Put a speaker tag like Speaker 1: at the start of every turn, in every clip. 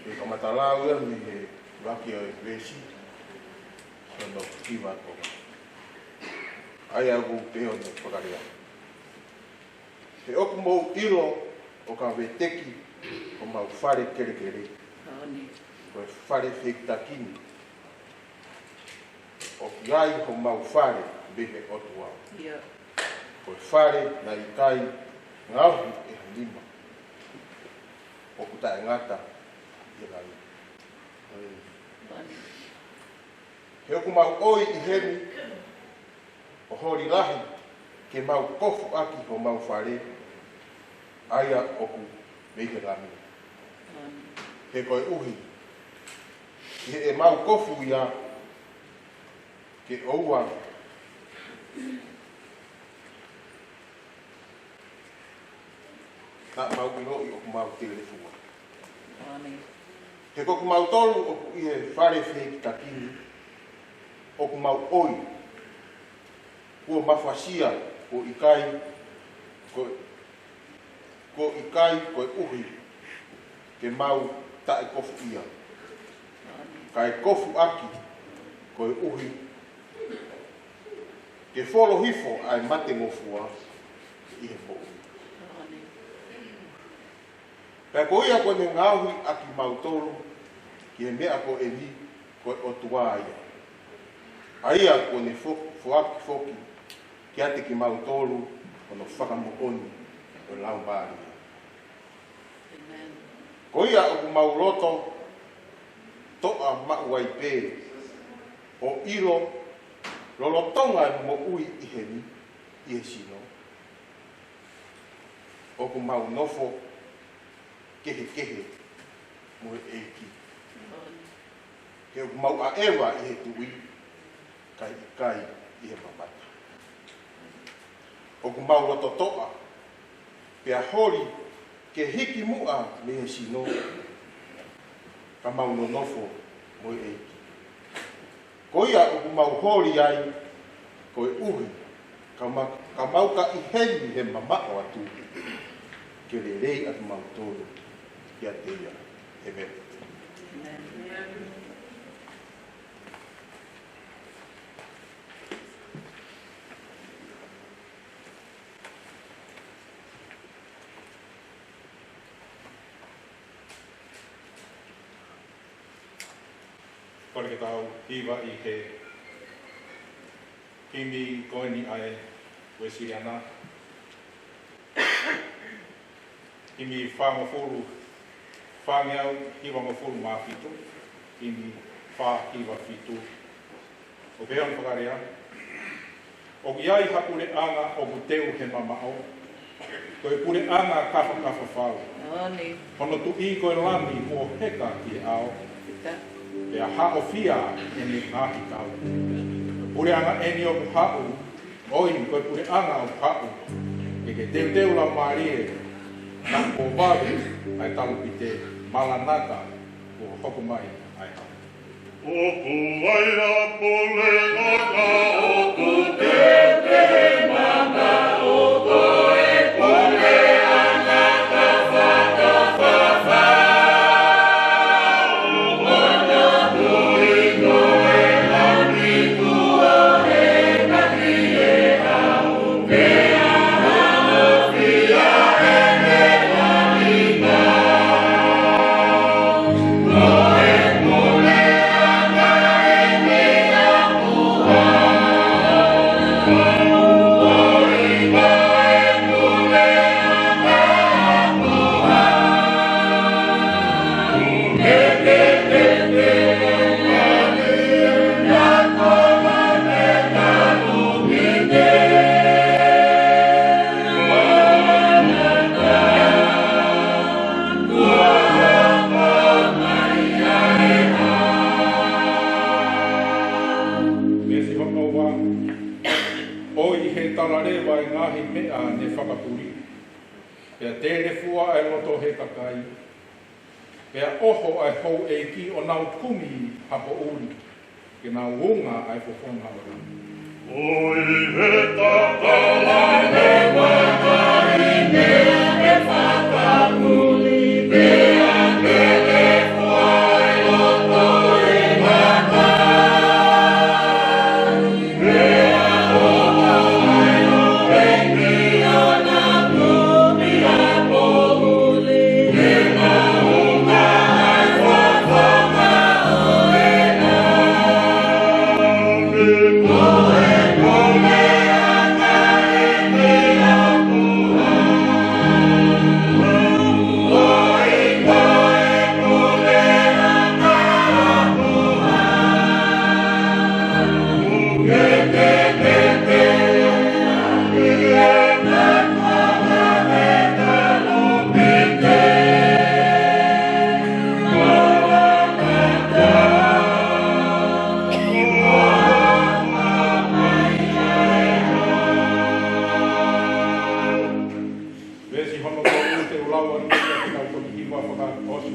Speaker 1: E kamatalao ia me he waki o e vesi. Sono Kingwater. Ai au peo ne whakarea. He oku mou ilo o ka veteki o mau whare kere kere. O e whare whektakini. O ki ai o mau whare behe otua. O e whare na i kai ngauhi e hanima. O kuta e ngata i rai. He oku mau oi i hemi o hori lahi ke mau kofu aki o mau whare aia oku meike rami. He koe uhi. He e mau kofu ia ke oua na mau ino i oku mau telefua. He koku mau tolu oku i e whare wheki takini oku mau oi kua mawhasia ko ikai ko ikai koe uhi ke mau tae kofu ia. Kai kofu aki koe uhi ke wholo hifo ai mate ngofua i he po. Kai ko ia koe me ngauhi aki mau tolu ki he mea ko e ni koe o tua ia. Aia koe ne whoaki whoki ki ate ki mau tolu o no whakamooni o lau bāri. Ko ia o ku mau roto toa mau ai pē o ilo lolotonga mo ui i hemi i he sino. O ku mau nofo kehe kehe mo e eki. He o ku mau a ewa i he tui kai i kai i he mamata. O ku mau roto toa pia hori ke hiki mua me he sino ka mau no nofo mo e eki. Ko ia o ku mau hori ai ko e uhi ka mau ka i heni he mamao atu ke le rei atu mau tolu ki a te ia. Amen.
Speaker 2: Kore ke tau hiwa i he kimi koeni ai Wesiriana. Kimi whamawhuru, whangeau hiwa mawhuru mā whitu. Kimi wha hiwa whitu. O pēon whakarea. O ki ai hapure anga o ku teu he mamao. Koe pure anga kafa kafa whau. Hono tu i koe lami o heka ki e ao. E a hao fia e ni ngahi kau. Pure anga eni o ku hau, oi koe pure anga o hau. E ke teu la marie, na o wawe ai talu pite malanata o hoku mai ai hau.
Speaker 3: Oku waira pole anga oku te mama oku e pole anga kafa kafa fa.
Speaker 2: Pea oho ai hou e ki o nau kumi hapo uri, ke nau wunga ai fofona ora.
Speaker 3: Oi he tāpala he waka i me e whakapuli, pea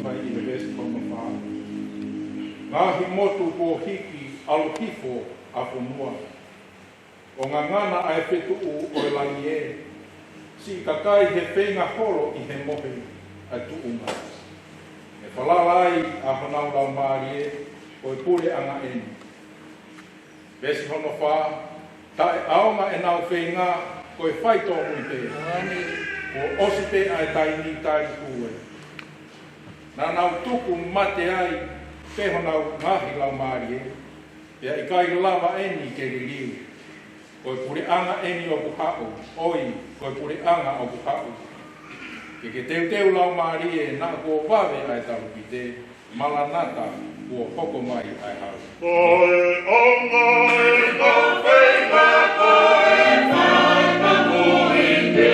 Speaker 2: mai I le vesi whakawha. Ngahi motu ko hiki alu hifo a punua. O ngā ngana ai petu o e langi e. Si kakai he whenga horo I he mohe a tuunga. E whalalai a hanau lau maari e o e pure anga eni. Vesi hono wha, tae aonga e nau whenga ko e whaito mui te. O osi te ai tai ni tai kue. Nā nau tuku mate ai te honau ngahi lau maari e. Ia I kai lava eni ke ririu. Ko e pure anga eni o buhau, oi, ko e pure anga o buhau. Ke teu lau maari e nā ko wawe ai taru ki te malanata ua hoko mai ai hau.
Speaker 3: Koe onga e nā whenga, koe whaita mui te,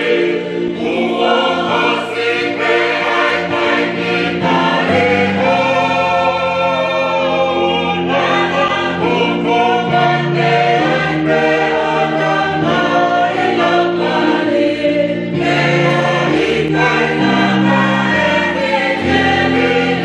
Speaker 3: ua hasi me ai mai ni nā e ho. Nā hoko mate ai me ana nā e lakari, me ai kai nā e me kere e.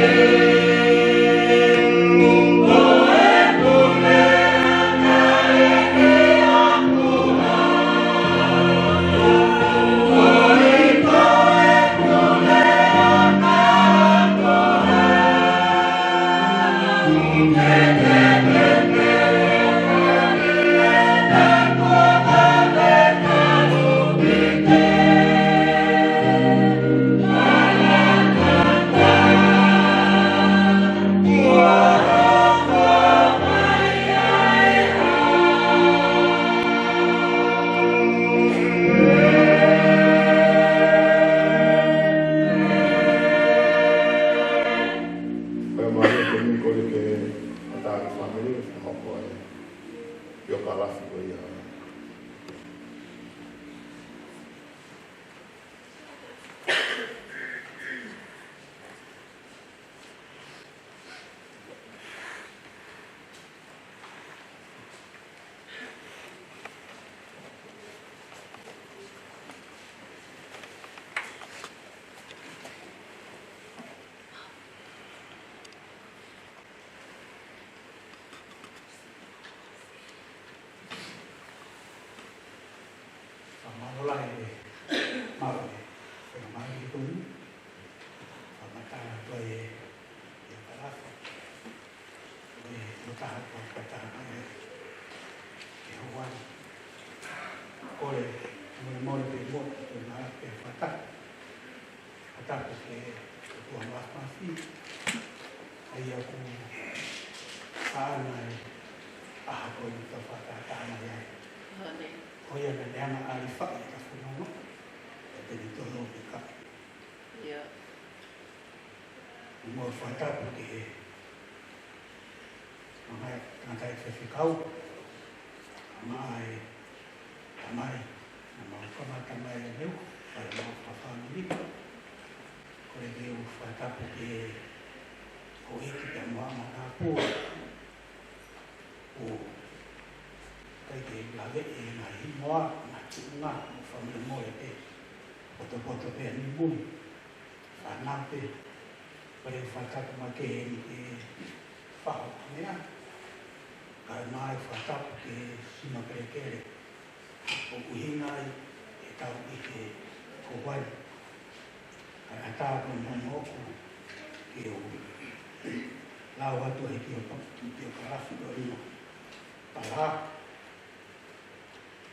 Speaker 4: Palaa.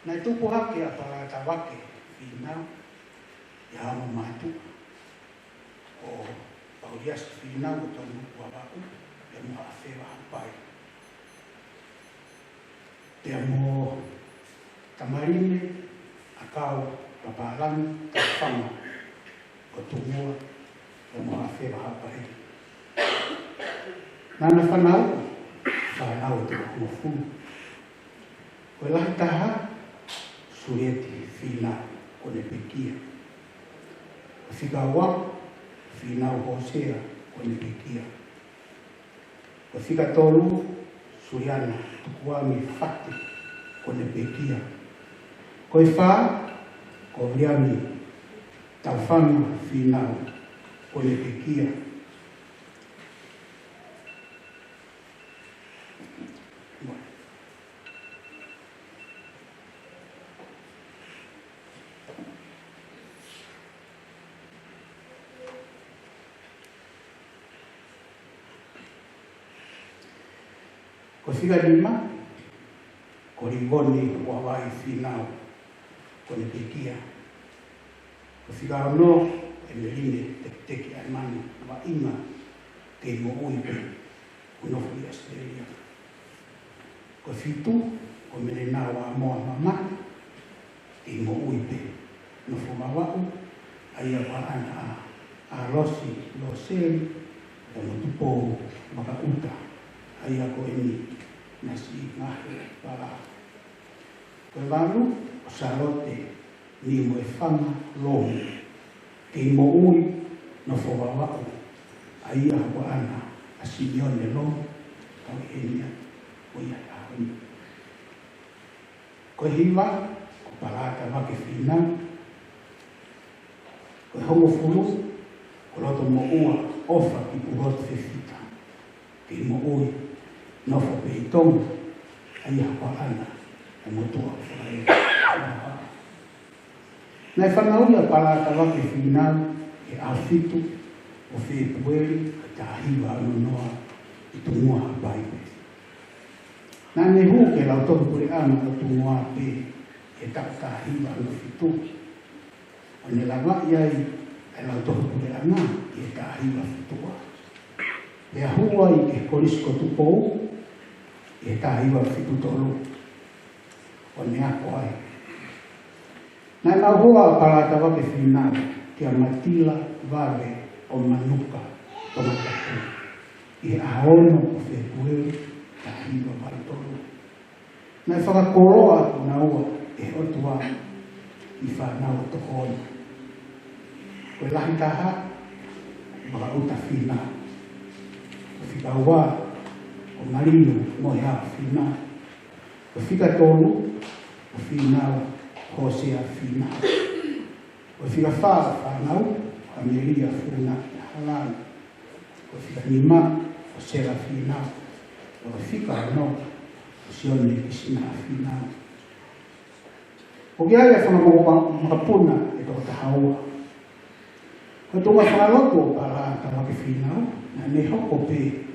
Speaker 4: Nai tupu hake a Palaa Tavake, Finau, ia hama matu. O paulias Finau o tonu wawaku, e mua awhewa hapai. Te amo tamarine, a kau, papalang, tawhanga, o tumua, e mua awhewa hapai. Nana whanau, whanau te kumofu. Koe lahi taha, sueti Finau kone pekia. Whikawa, Finau Hosea kone pekia. Koe whika tolu, Suriana, tukuami whate kone pekia. Koe wha, ko vriami, tawhanga Finau kone pekia. Ko whiga lima, ko ringoni wa wai Finau, ko ne pekia. Ko whiga ono, e me line teki ai mani, wa inga, ke mo uipe, unofu i Australia. Ko fitu, ko me le nā wa moa mamani, ke mo uipe, unofu mawau, aia wa ana a losi, lo seli, o mo tupo maka uta, aia ko eni, nasi ngahe Palaa. Koe walu o Sarote ni mo e whanga lohu ke mo ui no whawawau a ia hua ana a Simeone lohu tau enia o ia ahoni. Koe hiwa ko Palaa Tavake Finau koe hongo fulu ko loto mo ua ofa ki purote whewhita ke mo ui no whapeitonga a ia hua ana e motua whae. Nei whanau ia Palaa Tavake Finau e awhitu o whepueri a tāhiwa anu noa i tungua hapaipe. Nā ne hu ke lau tohu puri ana o tungua pe e tau tāhiwa anu whitu. O ne lawa iai e lau tohu puri ana i e tāhiwa whitua. E ahua i ke korisko tupou e tāhiwa whitu tolu. O ne ako ai. Nā nau hoa Palaa Tavake Finau kia matila vale o manuka o matatu. I ahono o whepueu ta hiwa vaitolu. Nā whakakoroa atu na ua e otua i whanau o tohona. Koe lahi taha maka uta Finau. O whikaua o marino mo hea Finau. O whika tolu o Finau Hosea Finau. O whika whaa whanau a Meria Funa Halana. O whika nima o Sera Finau. O whika ano o Sione Kisina Finau. O kia ia whangamoa makapuna e tō tahaua. Ko tōga whangaloto o Palaa Tavake Finau na ne hoko pe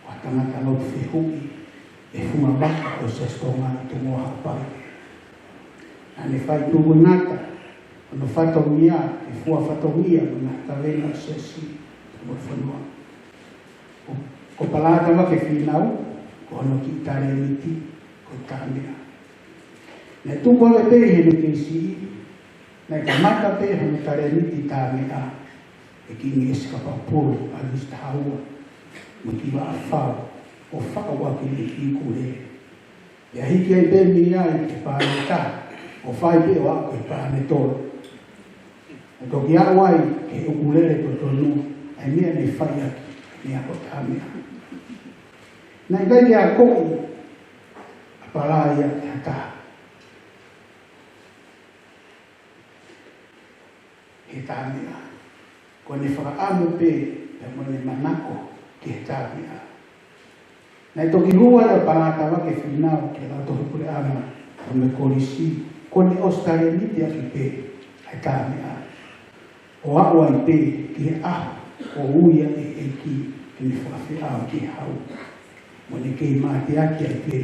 Speaker 4: o tangata lotu whehui e funga baka o sestonga i tōngoa hapai. Na ne whai tūgu nata, o no whatongia, e fua whatongia, o na tawena sesi, o whanua. Ko Palaa Tavake Finau, ko ono ki tare miti, ko tāmea. Na tūgu ave pe he me keisi, na ka mata pe he me tare miti tāmea, e ki ngi eskapa polo, a lista haua, mo ki wa a whao, o whakawa ki ni ki kure. E hiki ai pe mi ai ki pāne tā, o whai pe o ako e pāne toro. E toki awai ke ukulele to tonu, ai mea ni whai aki, ni ako tāmea. Nai gai a koi, a Palaa ia e a tā. He tāmea. Ko ne whakaamu pe, e mo ne manako ki he tāmea. Nai toki hua ia Palaa Tavake Finau, ke lau tohu pure ama, o me korisi, ko ne ostare miti aki pe, ai tāmea. O awa i pe, ki he aho, o uia e eki, ke ne whawhi au ki he hau. Mo ne kei māti aki ai pe,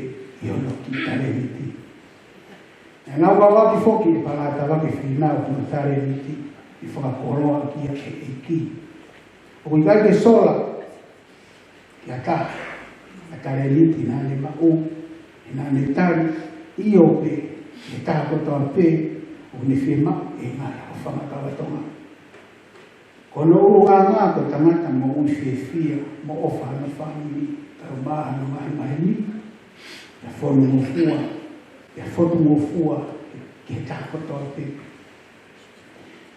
Speaker 4: i ono ki tare miti. E ngau wawaki foki e Palaa Tavake Finau, ki no tare miti, i whakakoroa ki a e eki. O kui kai ke sola, ki a tā, a tare miti nā ne mau, e nā ne tari, i o pe, e tā kotoa pe, o ne whima e ngai o whamakawatonga. Kono uru ngā ko tangata mo ui whiwhia, mo ofa ana whamiri, tau maa no mai mahini, e whonu mo fua, e whotu mo fua, ke tā kotoa pe.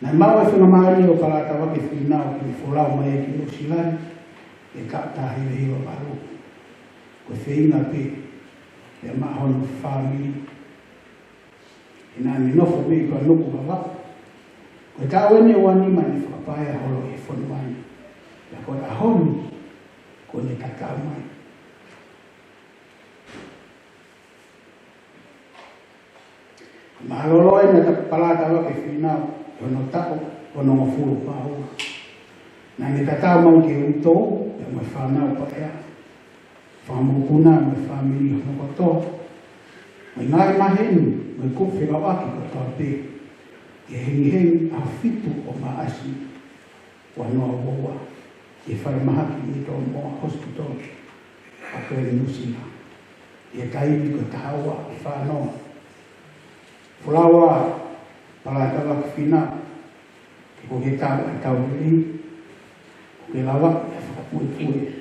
Speaker 4: Nai mau e whinga maari o Palaa Tavake Finau, ki wholau mai e ki o silani, e ka tahi e hiwa maru. Ko whiinga pe, e mahonu whamiri, e nā ni nofo me i kua nuku wawapu. Ko e tāu ene o anima ni whakapae a holo e whonu mai. Ia koe a honi, ko ne kakau mai. Mahalolo e na Palaa Tavake Finau, e ono tako, ono ngofuru pāua. Nā ne kakau mau ke utou, e mo e whanau pa ea. whamukuna me whamiri hokoto. Mai ngai maheni, mai kuwhi rawaki katoa pe. E hengi a fitu o maasi wanoa woa. E wharamahaki i tō moa hospital. A koe nusina. E kaimi ko tahawa whanoa. Fulawa Palaa Tavake Finau. Ko ke tau a tau ri. Ko ke lawa e whakapui.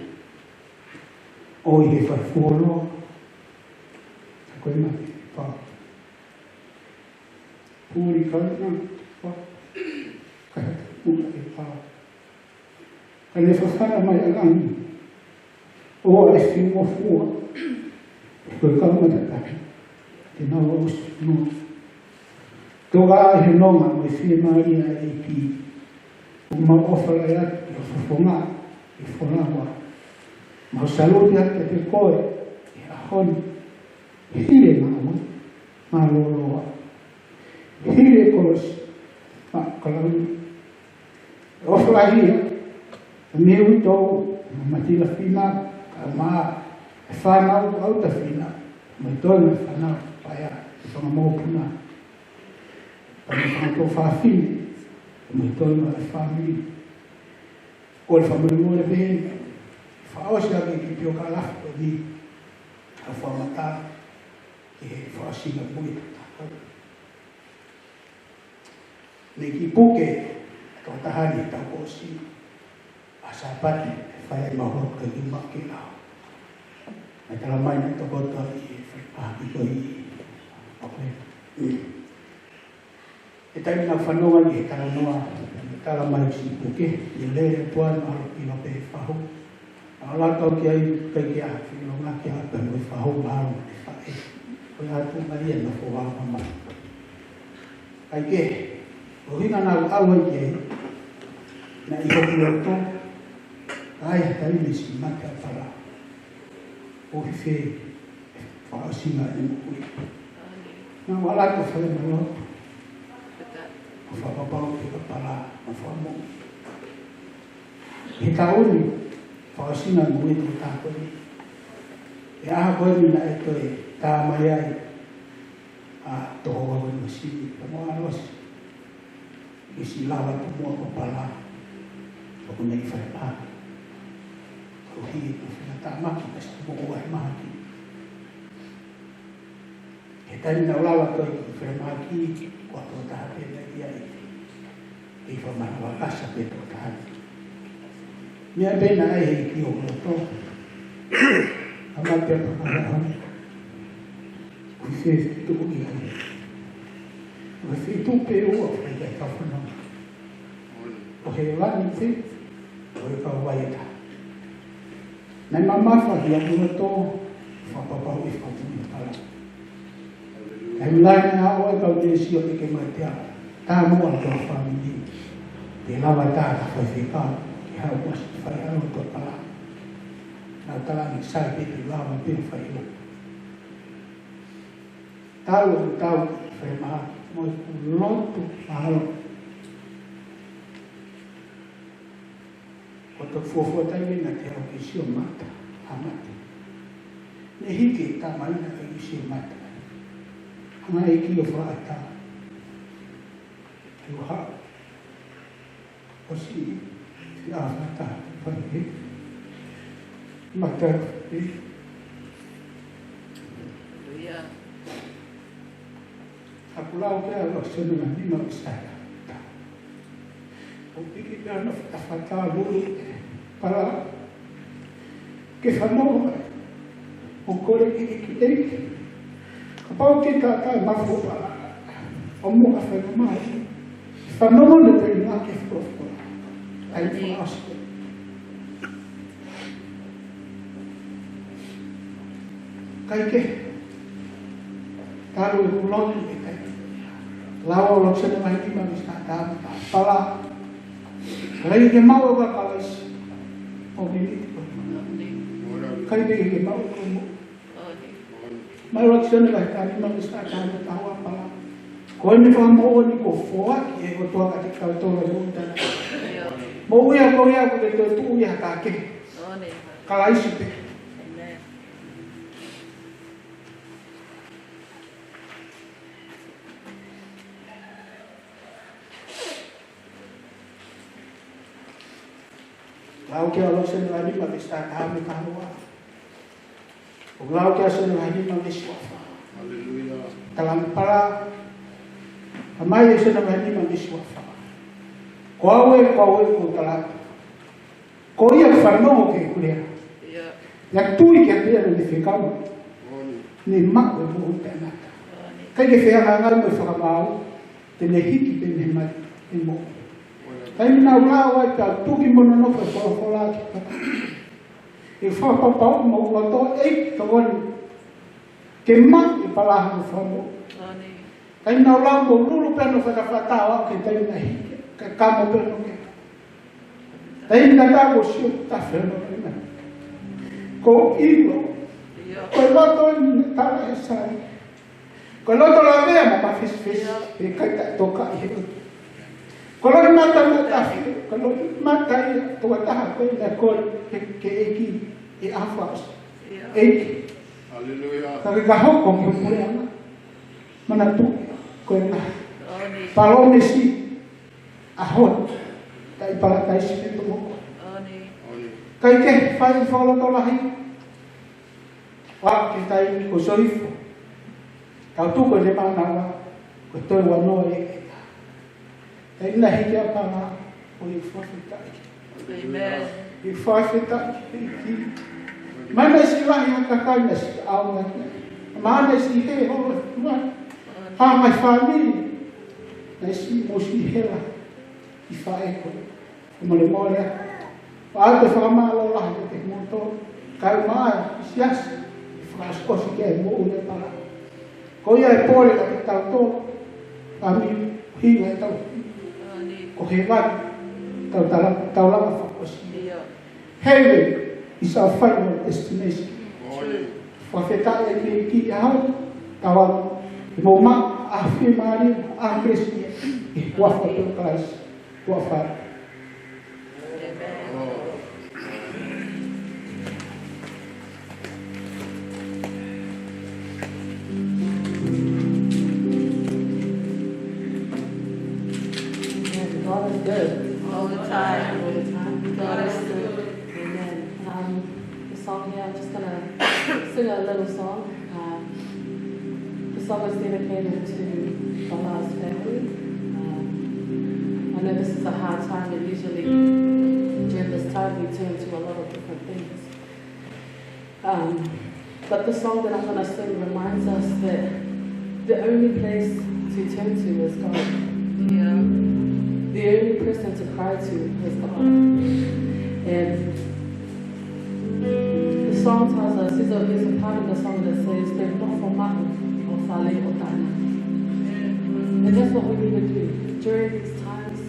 Speaker 4: O i he whaifuoloa. A koe maki whao. Puri kauna whao. Kaha pura e whao. Ka le whawhara mai alangi. O e whiua fua. Koe kauna tataki. Te nawa usi nua. Toga he nonga mai whia maria e ki. O mau ofara e ati o whafonga e whonawa. Mau saluti ati te koe e ahoni. Hire ngā mā loloa. Hire koes mā kalauni. E ofara hia. E meu tō matila whina. Ka mā e whanau auta whina. Mai tōna whanau paia. E whanga mōpuna. Pani whanau whawhine. Mai tōna e whamiri. O le whamiri mō le pēne. Whaosia ki pio ka lafu ni. A whamata. E whaosinga mui tātou. Nei ki puke. Tō tahani tau kōsi. A sāpati. E whaia i mahoro ka i maki lao. Mai tala mai na tō kota i e whaipāki ko i. Ok. E taimi nā whanonga ni e tala noa. E tala mai si puke. I lere tuan alo i lope e whahu. Ala tau ki ai kai ki a whilonga ki a kai mui whahu maro e whae. Koe atu maria na whawa mama. Kai ke, o hinga nā awa i ke, na i hoki o tō, ai hatai nisi mata Palaa. O hi whē, whaasinga e mui. Nā wala ko whae malotu. O whapapau ki ka Palaa, o whamu. He taoni, whaasina mui tō tākoi. E aha koe mina e toi tā mai ai. A toho wawe masini, ka moa arosi. I si lawa tu mua ko Palaa. O ko nei whae pā. Ko hi ko whina tā maki, kasi tu moko ai mahaki. He tani nau lawa toi ki whae mahaki, ko ato taha pēna i ai. I whamana wakasa pe tō tahani. Mea pēna ai hei ki o roto. Ama pēna whakahau. Kui whee tuku i ai. Kui whee tupe ua whai kai kawhana. O he wani whee, o he kawaita. Nei mamafa hi a muna tō, whapapau i whapuni Palaa. Nei mlai ngā oa kau te sio te ke mai te a. Tā mua tō whamini. Te lawa tā ka whai whekau. Hau mas whai hau tō Palaa. Nau talangi sai pe te lawa pēr whai hau. Tau o tau ki whai maha. Moi ku lotu mahalo. Ko tō fuafuatai na te au ki sio mata. Hamate. Ne hiki tā maina ki sio mata. Hanga e ki o whaata. Ki o hao. O si. Ya, mata, pergi. Mata, aku lau ke ala senang ni nak saya. Tapi kita nak fata dulu para ke Finau. Okore kita. Kapau kita tak mahu para. Omong apa nama? Finau ni terima kasih. Ai whaaspe. Kai ke. Taru e kulotu e kai. Lawa o loksena mai ki mani sa tāma tā Palaa. Rei ke mau e wakalais. O mini. Kai te ke mau e kumu. Mai loksena mai tāni mani sa tāma tā wa Palaa. Koe me whamoa ni ko whoa ki e o toa ka te kautora i untana. Mo uia ko te tō tu uia ka ke. Kalaisi pe. lau ke alo se ngai ma ke sta ta me ka wa o lau ke se ngai ma ke swafa haleluya talang pala amai se ngai ma ke swafa ko ko tala ko ia fa no ke kulia ya tu ke dia ni fikau ni mak o mo tana kai ke fea ngai mo fa mau te ne hiki te ne mai te mo kai na ula wa ta tu ki mo no fa fa la e fa pa pa mo wa to e to won ke ma e pala ha fa mo kai na ula mo lulu pe no fa ta wa ke tai na hiki ka ka mo pe no ke tai na ta ko si ta fe no na ko ilo ko lo to ta sai ko lo to la vea mo pa fis e kai ta to ka i kalau mata kalau mata tu kata apa yang kau keiki afas ek haleluya tapi kau kau punya mana tu kau na kalau mesti ahot kai pala kai situ mo kai ke faz follow to lahi wa kita ini ko soifo kau tu ko de mana ko to wa no Ina hiki apana o i whawhita iki. Amen. I whawhita iki. Mana si lahi a kakaina si au ngaki. Mana si he ho tua. Ha mai whamiri. Na si mo si hela. I whaeko. O mole mole. Pa ate whamalo lahi te moto. Kai mai si asi. I whaaskosi ke mo ule para. Ko ia e pole ka te tau tō. Kami hinga e tau. Ko he wai, tau lama whakosi. Heaven is our final destination. Whawheta e ki hau, tawa, i mō ma, a whi maari, a Christi, i wafa to Christ, wafa.
Speaker 5: God is good all the time. All the time. God is good. Amen. The song here, I'm just gonna sing a little song. The song is dedicated to Palaa's family. I know this is a hard time, and usually during this time we turn to a lot of different things. But the song that I'm gonna sing reminds us that the only place to turn to is God. Yeah. The only person to cry to is God. And the song tells us, there's a part of the song that says, "There's not for mountain or valley or dana." And that's what we need to do. During these times,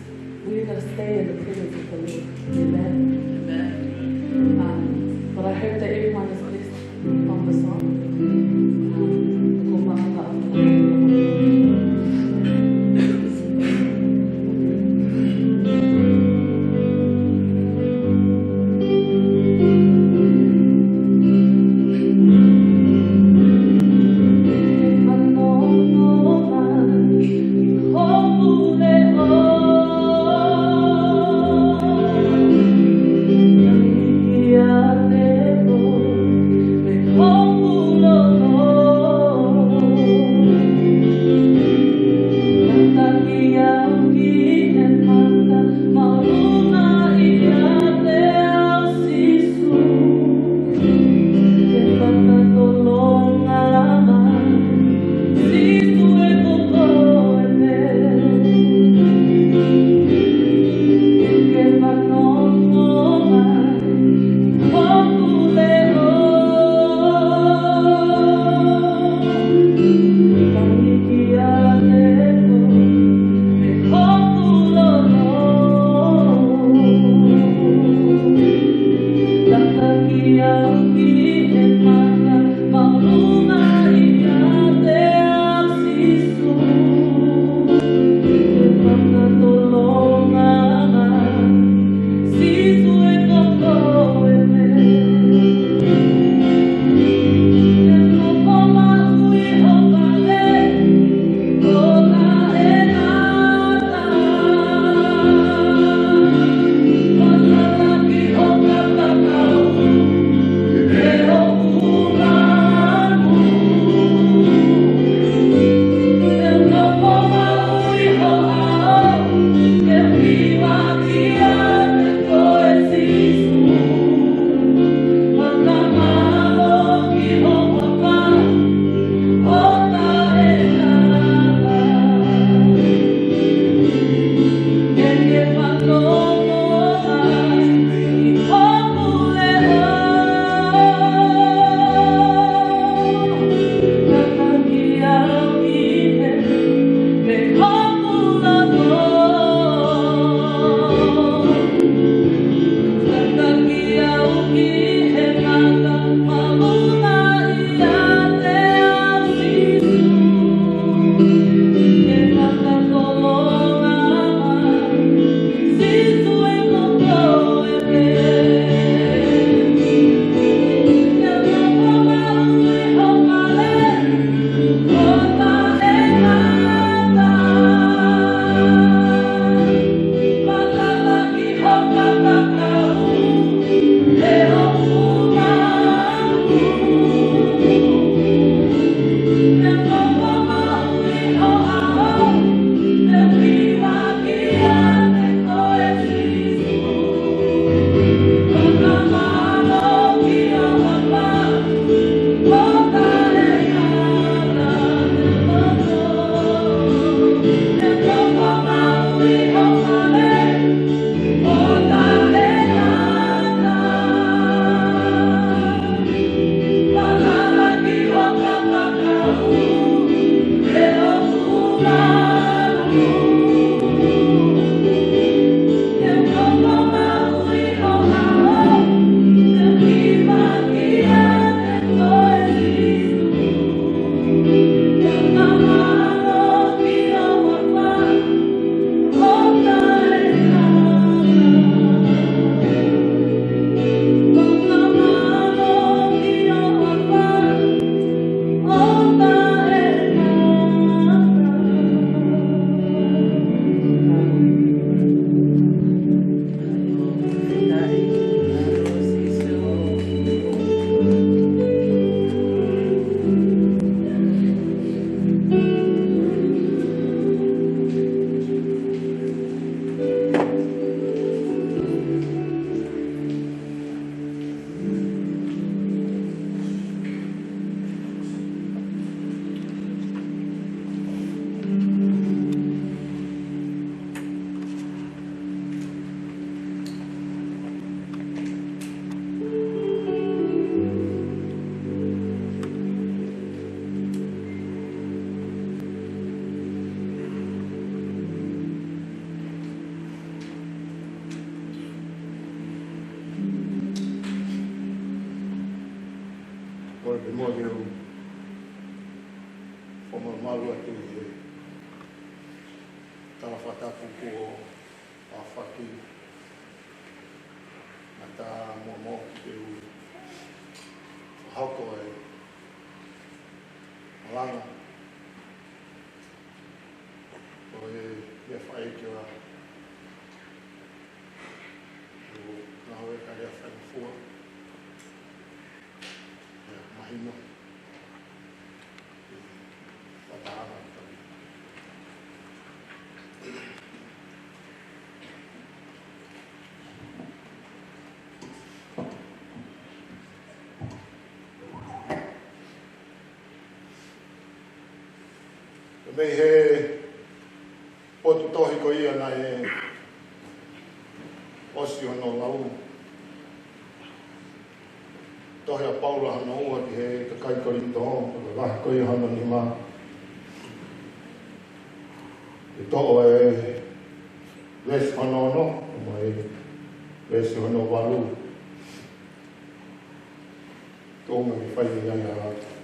Speaker 5: we need to stay in the presence of the Lord. Amen. Amen. But I hope that everyone is blessed from the song.
Speaker 1: Oi, te mua keu. Whama maru atu e. Tala whatapu ko a whaki. Na tā mua mo ki keu. Hoko e. Malanga. O e ia whae ki a. O nga hoe ka rea whae fua. Mahino. Whataana. Mei he potu tohi ko ia na e osi ono lau. Tohi a Paula hana ua ki he kakai korito hon, ko lahi ko ia hana ni ma. E to'o e lesi hana ono, ma e lesi hana walu. Tōnga ki whai ni ai a rata.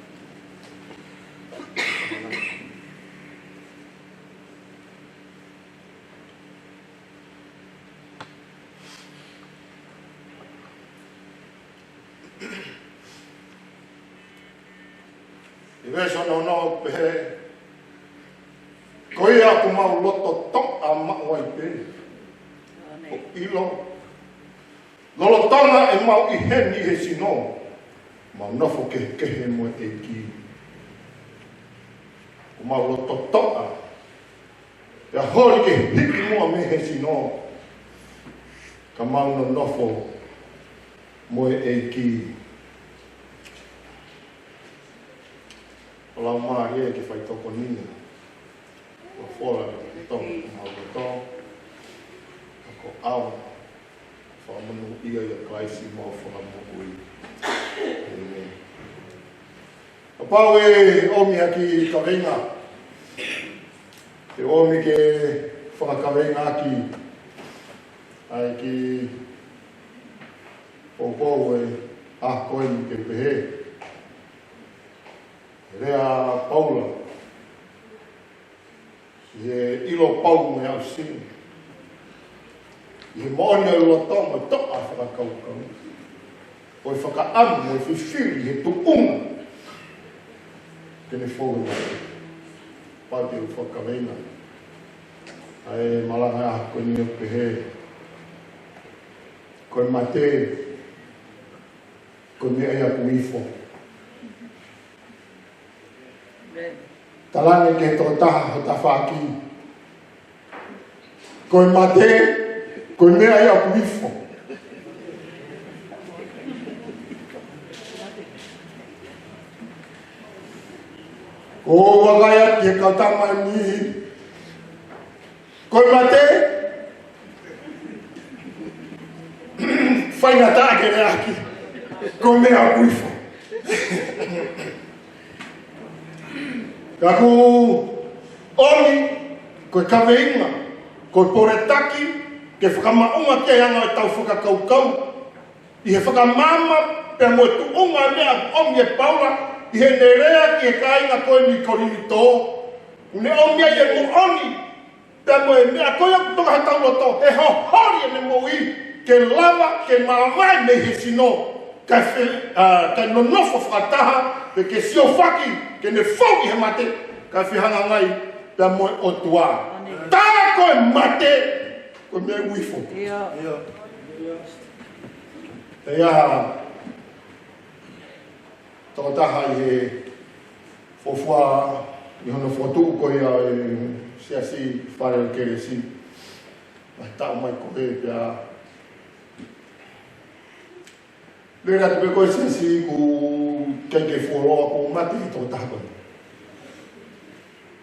Speaker 1: Veso no pehe. Ko ia ku mau loto tok a mau ai pe. O ilo. Lolo tonga e mau I heni he sino. Mau nofo ke he mo e ki. Ku mau loto tok a. E hori ke hiki mua me he sino. Ka mau no nofo mo e ki. O lau maa e ke whai toko nina. O whora ke tonga ku mau ke tō. Ako au. Whamanu ia ia klaisi mō whora mō ui. A pau e omi haki kawenga. Te omi ke whakawenga aki. Ai ki pōpō e koe ni ke pehe. Rea Paula, e ilo pau me au sini. I moone o lotonga toa whakakaukau. O I whakaamu, o I whiwhiri, he tukunga. Kene whau e pāte o whakaweina. Ai malanga a koe ni o pehe. Koe mate, koe me ai aku ifo. Talane ke tō taha ho ta whaki. Koe mate, koe mea ia ku ifo. Ko wakaia ki e kautama ni. Koe mate, whainga tā ke rea ki. Koe mea ku ifo. Ka ku oni, koe kaweinga, koe poretaki, ke whakamaunga ke anga e tau whakakaukau. I he whakamama, pe mo tu unga mea omi e Paula, I he nerea ki e kainga koe ni korini tō. Une omi e mo oni, pe mo e mea koe aku toka he tau loto, he ho hori e ne mo I, ke lava, ke mawai me he sino. Ka nonofo whakataha, pe ke sio whaki, ke ne whau I he mate, ka whihanga ngai, pe moe o tua. Tā koe mate, koe mea uifo. E aha, tō taha I he whofua, I hono whotuku koe a se asi whare o kere si. Mai tau mai koe pia. Lera te pe koe se si ku keke wholoa ko mate I tō taha koe.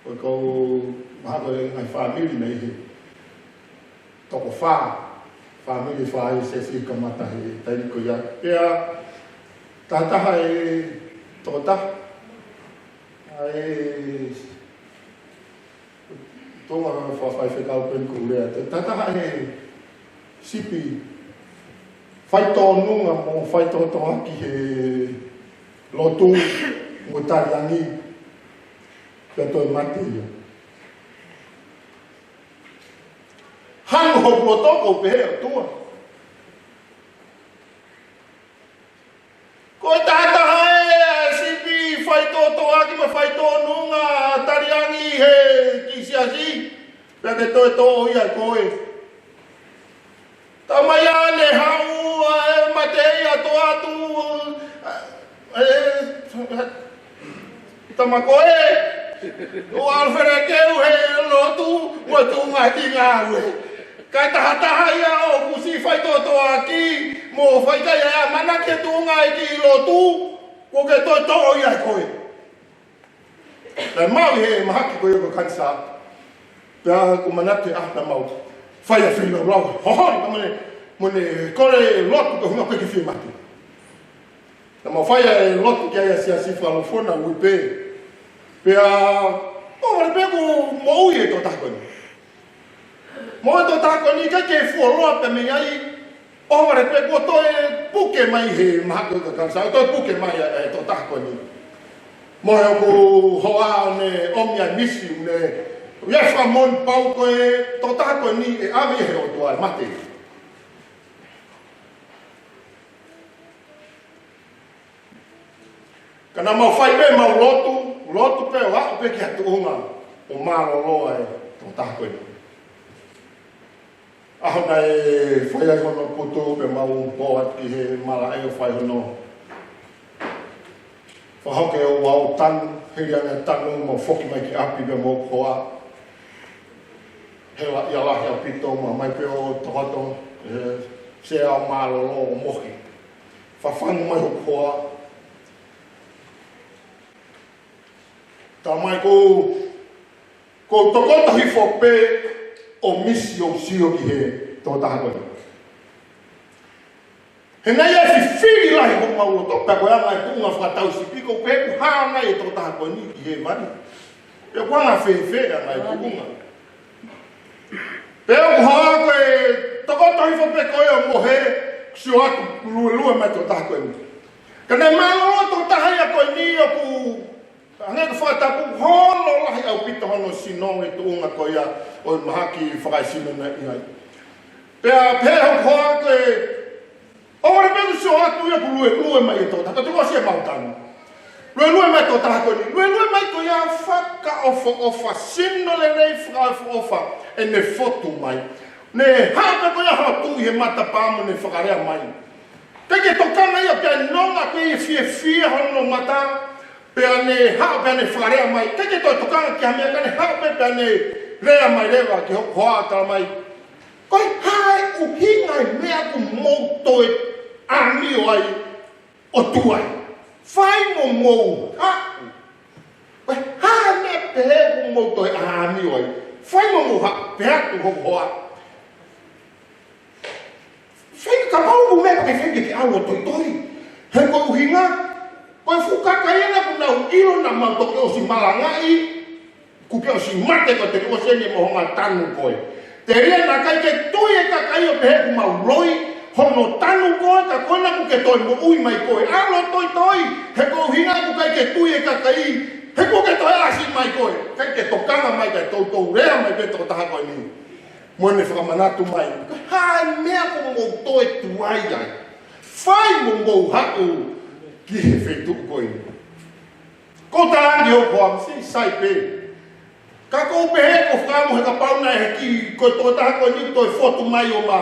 Speaker 1: Koe kou maha koe ngai whamiri nei he. Toko wha. Whamiri wha I se si ka mata he tairi koe ia. Pea tātaha e tō taha. Ai tonga whawhai whekau penku lea. Tātaha e sipi whai tō nunga mō whai tō tō aki he lotu mo tariangi pe toi mate ia hang ho protoko pe tua ko tata hai sipi fai to aki ma fai to nunga tariangi he kisiasi pe te to ia koe tamayane hau mateia to atu tamakoe o alfere keu he lotu mo tu ngati ngawe ka taha ia o kusi fai to aki mo fai ka ia mana ke tu ngai ki lotu ko ke to ia koe la mau he mahaki ko yo kansa pa ko manate na mau fai a filo lau ho mone kore lotu ko hunga pe ki fi mati na mau fai a lotu ki ia sia si falo fona upe pe a o pe ko mo ie to takoni mo to takoni ka ke fu lo pe me ai o pe ko to e puke mai he mahako ka kansa to puke mai to takoni mo ko hoa ne omia misi ne ia fa mon pau ko to takoni e ave he o to mate kana mau fai me mau lotu pe wa pe ki atu unga o malo loa e to takoni ahona e fai ai hono putu pe mau po ati he mala e fai hono fa hoke o wau tan he ia tanu mo foki mai ki api pe mo koa hela ia la ia pito ma mai pe o tohoto se a malo lo mohi fa fan mai ho koa ta mai ko tokoto hi fope o misi o sio ki he to taha koe. He nei e whiwhiri lahi ko mau o to peko anga e kunga whakatau si piko peku haa nei e to taha koe ni ki he mani. Pe kuanga whewhe anga e kunga. Pe o haa koe tokoto hi fope koe o mohe sio atu lue mai to taha koe ni. Ka nei malo o to taha ia koe ni o ku Angai ka whakatapu holo lahi au pita hono sino e tuunga ko ia o mahaki whakaisino na iai. Pea pēho koa ke ore peku sio atu ia ku lue mai e tō taka tuko sia mautanu. Lue mai tō taka koni. Lue mai ko ia whaka ofa sino le rei whaka ofa e ne fotu mai. Ne haka ko ia hatu he mata pāmu ne whakarea mai. Teke tokanga ia pia nonga ko ia fie hono mata pea ne hao pea ne whakarea mai. Keke toi tokanga ki hamea ka ne hao pea ne rea mai rewa ki hoa atara mai. Koi hae uhinga e mea ku mouto e amio ai o tuai. Whai mo mou hau. Koi hae mea pea ku mouto e amio ai. Whai mo mou hau pea ku hoa. Whai ka mau mea ke whenge ki au o toi. He ko uhinga koe whukaka iana ku nau iro na mautoke o si malangai ku ke o si mate ko te ko sene mo honga tanu koe. Te ria na kai ke tui e kakai o pehe ku mau roi hono tanu koe ka kona ku ke toi mo ui mai koe. Alo toi he ko hinga ku kai ke tui e kakai he ko ke toi asi mai koe. Kai ke tokanga mai kai tau rea mai peto taha koe ni. Moene whakamanatu mai. Hae mea ko mo toi tuai ai. Whai mo mou hau ki he whetu koe. Ko tarangi o koa, si sai pe. Ka kou pehe ko whakamu he ka pauna he ki koe tō taha koe ni toi fotu mai o ma.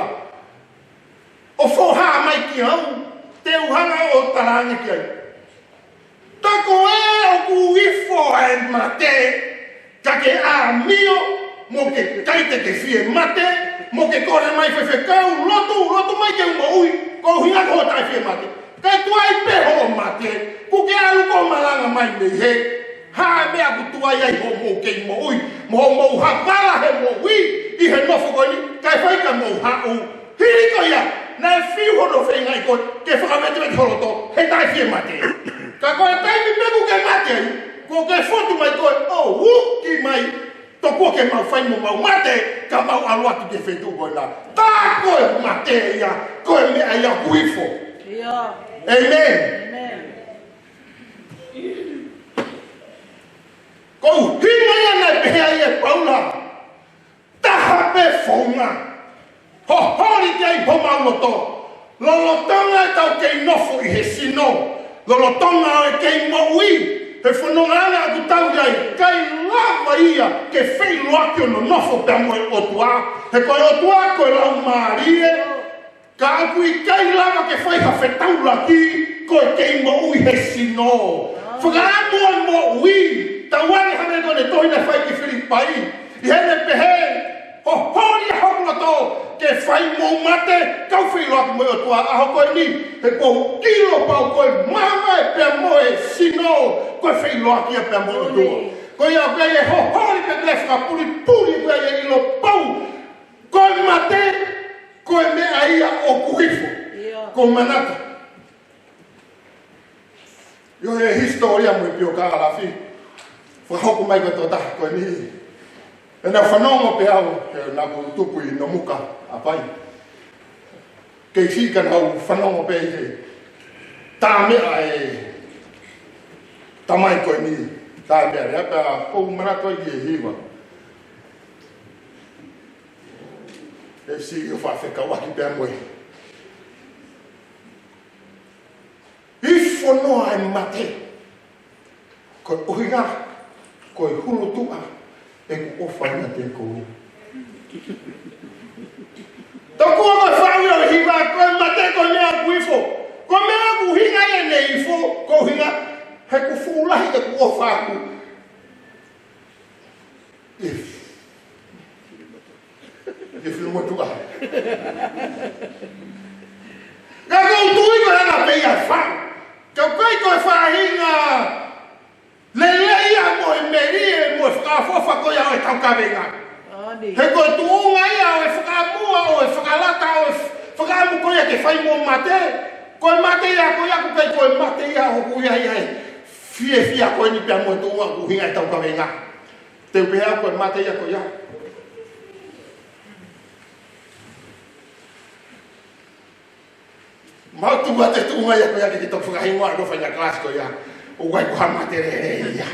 Speaker 1: O whoha mai ki hau, te uhanga o tarangi ki ai. Tako e o ku ifo e mate, ka ke a mio, mo ke kaite ke fie mate, mo ke kore mai whewhekau, lotu mai ke uma ui, ko hinga ko tai fie mate. Kai tuai peho mate, ku ke alu ko malanga mai nei he, ha mea ku tuai ai ho mo kei mo ui, mo hapala he mo ui, i he nofo koe ni, kai whaika mo hau, hiri ko ia, na e whiu hono whengai koe, ke whakamete horoto, he tai fie mate. Ka koe taimi peku ke mate ai, ko ke fotu mai koe, o wuki mai, to ko ke mau whai mo mau mate, ka mau aluatu ke whetu koe na. Tā koe mate ia, koe mea ia kuifo.
Speaker 3: Yeah.
Speaker 1: Amen.
Speaker 3: Amen.
Speaker 1: e paula. Taha pe fonga. Ho hori kei poma loto. Lolotonga e tau kei nofo I he sino. Lolotonga e kei moui. He whanongana aku tau iai. Kai lava ia ke whei loaki o no nofo pe moe otua. He koe otua koe lau maarie. Ka aku I kai lava ke whai ha whetau laki. Koe kei moui he sino. Whakaamua moui. Tawane hane kone tohina whai ki Filipai. I hene pehe. Ho hori hoklato. Ke whai mō mate, kau whi loaki moe o tua aho koe ni. He kohu kilo pau koe mama e pia moe sino. Koe whi loaki e pia moe o tua. Koe ia koe e ho hori pe lefka puri puri koe e ilo pau. Koe mate, koe mea ia o kuhifo. Koe manata. Yo he historia moe pio ka alafi. Whahoku mai koe tō taha koe ni. E nā whanongo pe au, nā kuru tupu I no muka a pai. Kei whika nau whanongo pe I he tā mea e tamai koe ni. Tā mea rea pe a kou mana koe ki e hiwa. E si o whawheka waki pe a moe. I whanoa e mate. Koe ohinga, koe hulu tua. E ku ofana te kou. Toko koe whaui o hiwa, koe mate koe mea kuifo. Koe mea ku hinga e neifo, koe hinga, he ku fulahi e ku ofaku. If you want to Ka kou tui koe ana peia whau. Ka koe whahinga. Lelei a moe meri e moe whakafofa koe au e tau kawenga. He koe tuunga ia o e whakamua o e whakalata o e whakamu koe ke whai mō mate. Koe mate ia koe aku kei koe mate ia o kuia ia e. Fie koe ni pia moe tuunga kuhinga e tau kawenga. Te upea koe mate ia koe ia. Mautu mate tuunga ia koe ia ki tau whakahingoa no whaina klas koe ia. Uai ko mate re ia.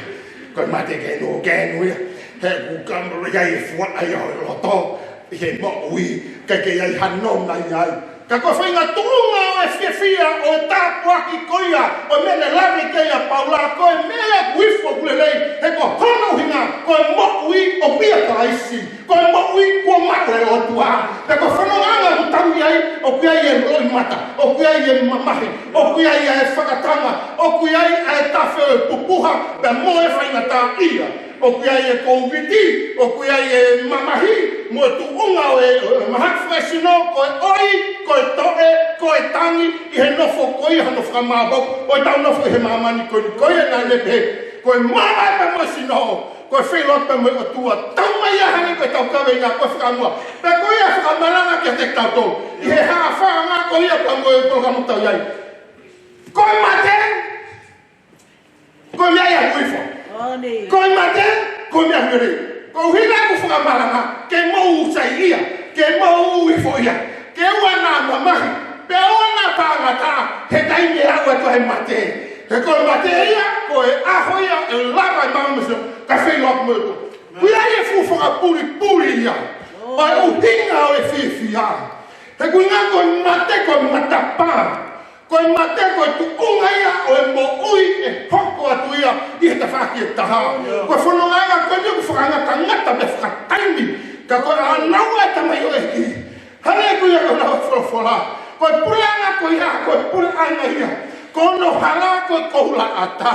Speaker 1: Ko mate ke no ia. He ku kamro ia e fua ai o loto. He mo ui ka ke ai hanon ai ai. Ka ko whainga tunga o e fia o e tāpu aki koia. O mene lawe ke ia Palaa ko e mea kuifo kulelei. He ko hono hinga ko e mo ui o pia kaisi. Ko e mo ui ko mate o tua. Ka ko whanonganga ku taui ai o pia i e roi mata. O pia i e mamahi. O pia i e whakatanga. O pia i e tawhi o pupuha. Pea mo e whainga tā ia. O pia i e kouwiti. O pia i e mamahi. Mo e tu unga o e mahakwhai sino. Ko e oi. Ko e toe. Ko e tangi. I he nofo koi hano whakamābau. O e tau nofo I he mamani koi ni koi e nai lepe. Ko e maa e pa mo sino. Ko e whelot pa mo e tua. Tau mai ahani ko e tau kawenga. Ko e whakamua. Pe ko e whakamaranga ki a te tautou. I he hawhanga ko ia pa mo e programutau iai. Ko e mate. Ko e mea ia kuifo. Ko e mate. Ko e mea huiri. Ko hina ku whakamaranga. Ke mou usai ia. Ke mou uifo ia. Ke ua nā mamahi. Pe ua nā tāngata. He taimi e au e ko he mate. He ko e mate ia. Ko e aho ia. E lava e mamamasio. Ka whelok mo e ko. Kuia e fuwhaka puri ia. O e uhinga o e whiwhia. He kuinga ko e mate ko e matapa. Ko e mate ko e tuunga ia o e mo ui e hoko atu ia I he tawhaki e taha. Ko e whanonganga ko e niku whakangata ngata me whakataimi. Ka ko e anaua e tamai o e ki. Hane kuia ko na whawhora. Ko e pureanga ko ia, ko e pureanga ia. Ko no hala ko e koula ata.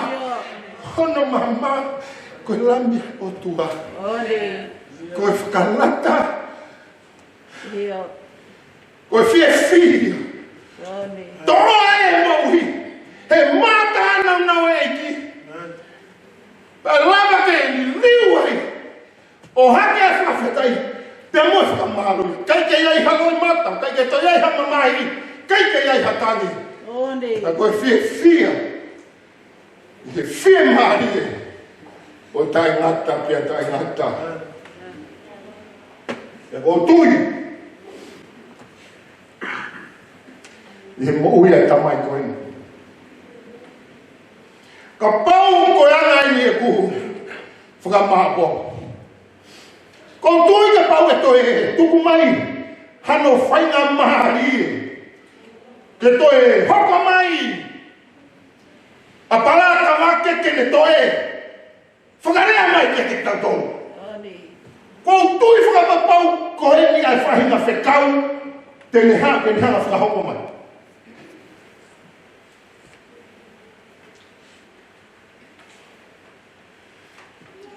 Speaker 1: Hono mama ko e lami o tua. Ko e whakalata. Ko e whia. Toa e mauhi. He mata anau nau e iki. Pa lava ke ni liuai. O hake e whawhetai. Pea mo e whakamaru. Kai ke iai haloi mata. Kai ke toi iai hamamahi. Kai ke iai hatani. Pa ko e whia. He whia maari e. O tai ngata pia tai ngata. E o tui. I mo uia tamai koe. Ka pau koe ana I e kuhu. Whakamahapo. Ko tui ka pau e toi e tuku mai. Hano whainga mahari e. Ke toi hoko mai. A Palaa Tavake ke ne toe. Whakarea mai ke te tautou. Ko tui whakapapau ko e ni ai whahinga whekau. Te neha ke neha whakahoko mai.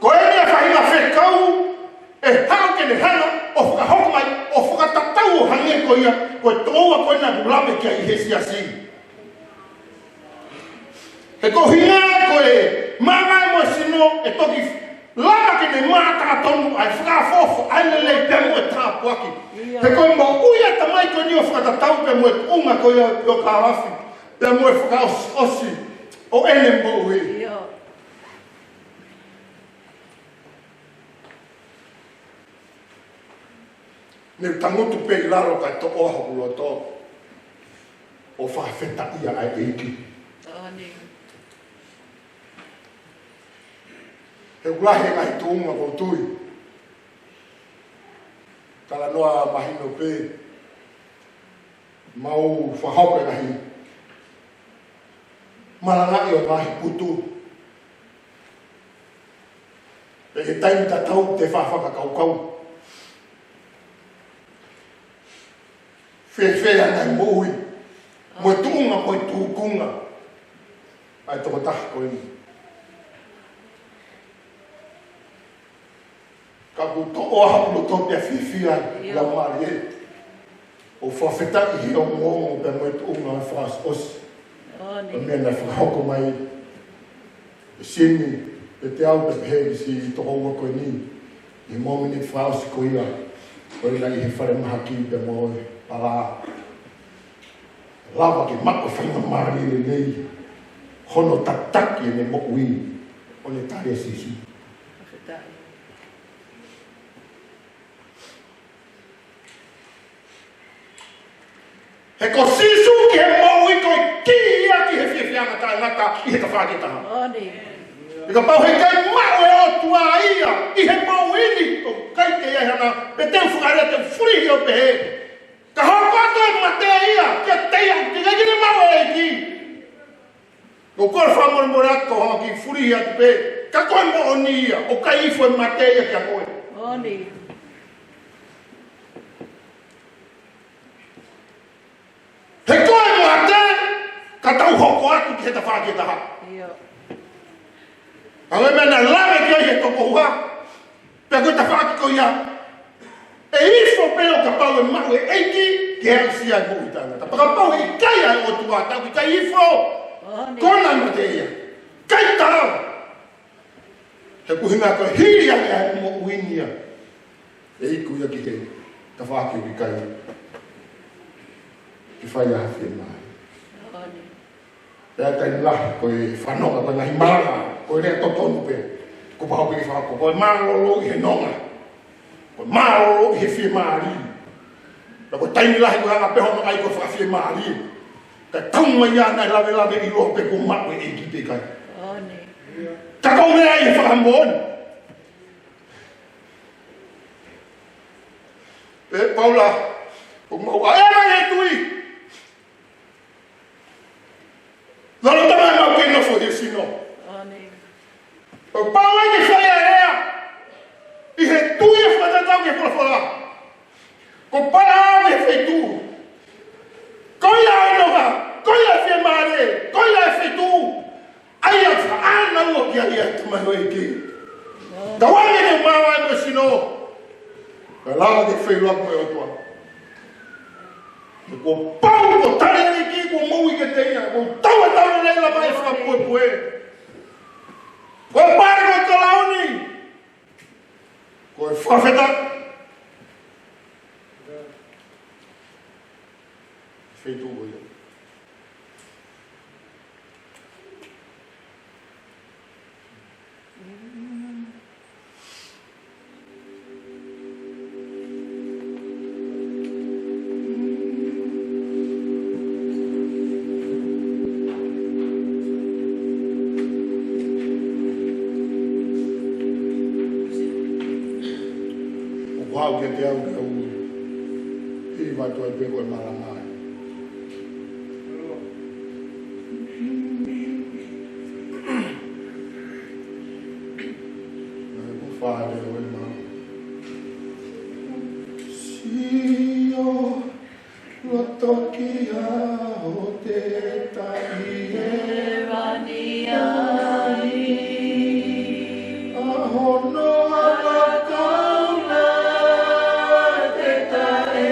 Speaker 1: Ko e ni ai whahinga whekau. E hao ke neha o whakahoko mai. O whakatatau o hange ko ia. Ko e toa ko e na kulape kia i hesi asi. E ko hinga ko e mamai mo sino e toki lama ke ne mata tonu ai whakafofo ai lelei temu e tāpu aki. He ko e mo uia tamai ko ni o whakatatau pe mo e unga ko ia o kāwafi. Pe mo e whakaosi o ene mo ui. Ne tangutu pe i laro kai to oha ulo to. O whawheta ia ai eiki. He ulahe ngai tuunga ko tui. Kala noa mahino pe. Mau whahope nahi. Marangai o nahi putu. E he taimi ta tau te whawhaka kaukau. Whewhea ngai moui. Moe tuunga moe tuukunga. Ai toko taha ko ini. Ka ku to oha ulo to pia whiwhia la mari e. O whawhetai hi o ngongo pe moe tuunga a whaas osi. O mea na whakahoko mai. E sini, e te au te peheri si to hoa koe ni. I momini whaosi ko ia. Ko ina i he whare mahaki pe moe Palaa. Lava ke mako whainga mari e nei. Hono tataki e ne moku i. O ne tare sisi. He ko sisu ki he mau i koi ki ia ki he whiawhianga tae ngata i he tawhaketaha. I ka pau he kai mau e o tua ia i he mau ini o kai te ehana pe teu whakarea te whuri o pe he. Ka hoko ato e matea ia kia teia ki ngai kine mau e ki. O kore whamore more ato hama ki whuri atu pe ka koe mo o ni ia o kai ifo e matea ia kia koe. He koe mo ate, ka tau hoko atu ki he tawhaketaha. Angoe mena lawe ki oi he toko hua. Pea koe tawhake ko ia. E ifo peo ka pau e mau e eiki ki he ausia e mui tangata. Pa ka pau e kai ai o tua tau ki kai ifo. Kona ma te ia. Kai tau. He kuhinga koe hiri ai ai mo uinia. E iku ia ki he tawhake ki kai. Ki whai a hawhi mai. Pea kai lahi koe whanonga koe ngahi maranga. Koe rea totonu pe. Ko pahau ki whako. Koe marolo i he nonga. Koe marolo i he whi maari. Pea koe taimi lahi koe hanga pehono ai koe whawhi maari. Kai taunga ia nai lawe lawe i roho pe ko mawe e ki pe kai. Ka kau mea i he whakamon. Pe Paula. Ko mau a ema e tui. Lalo tamai mau kei nofo he sino. O pau e ke whai a ea. I he tui e whatatau ke whawhala. Ko Palaa e whai tū. Koi a inoha. Koi a whi maare. Koi a whai tū. Ai a whaanau o kia ia tamai hoi ki. Ka wange ne mawa e mo sino. Ka lawa ke whai luak mo e o tua. Ko pau ko tare ni ki ko mui ke teia ko taua taua nei la mai fa pue. Ko pare ko to launi. Ko fa feta. Feito o yo. hau ke te au ke au. I watu ai peko e marangai. Father, we love. Sio, lotokia o te tai e vaniai. Ahono ala kauna te tai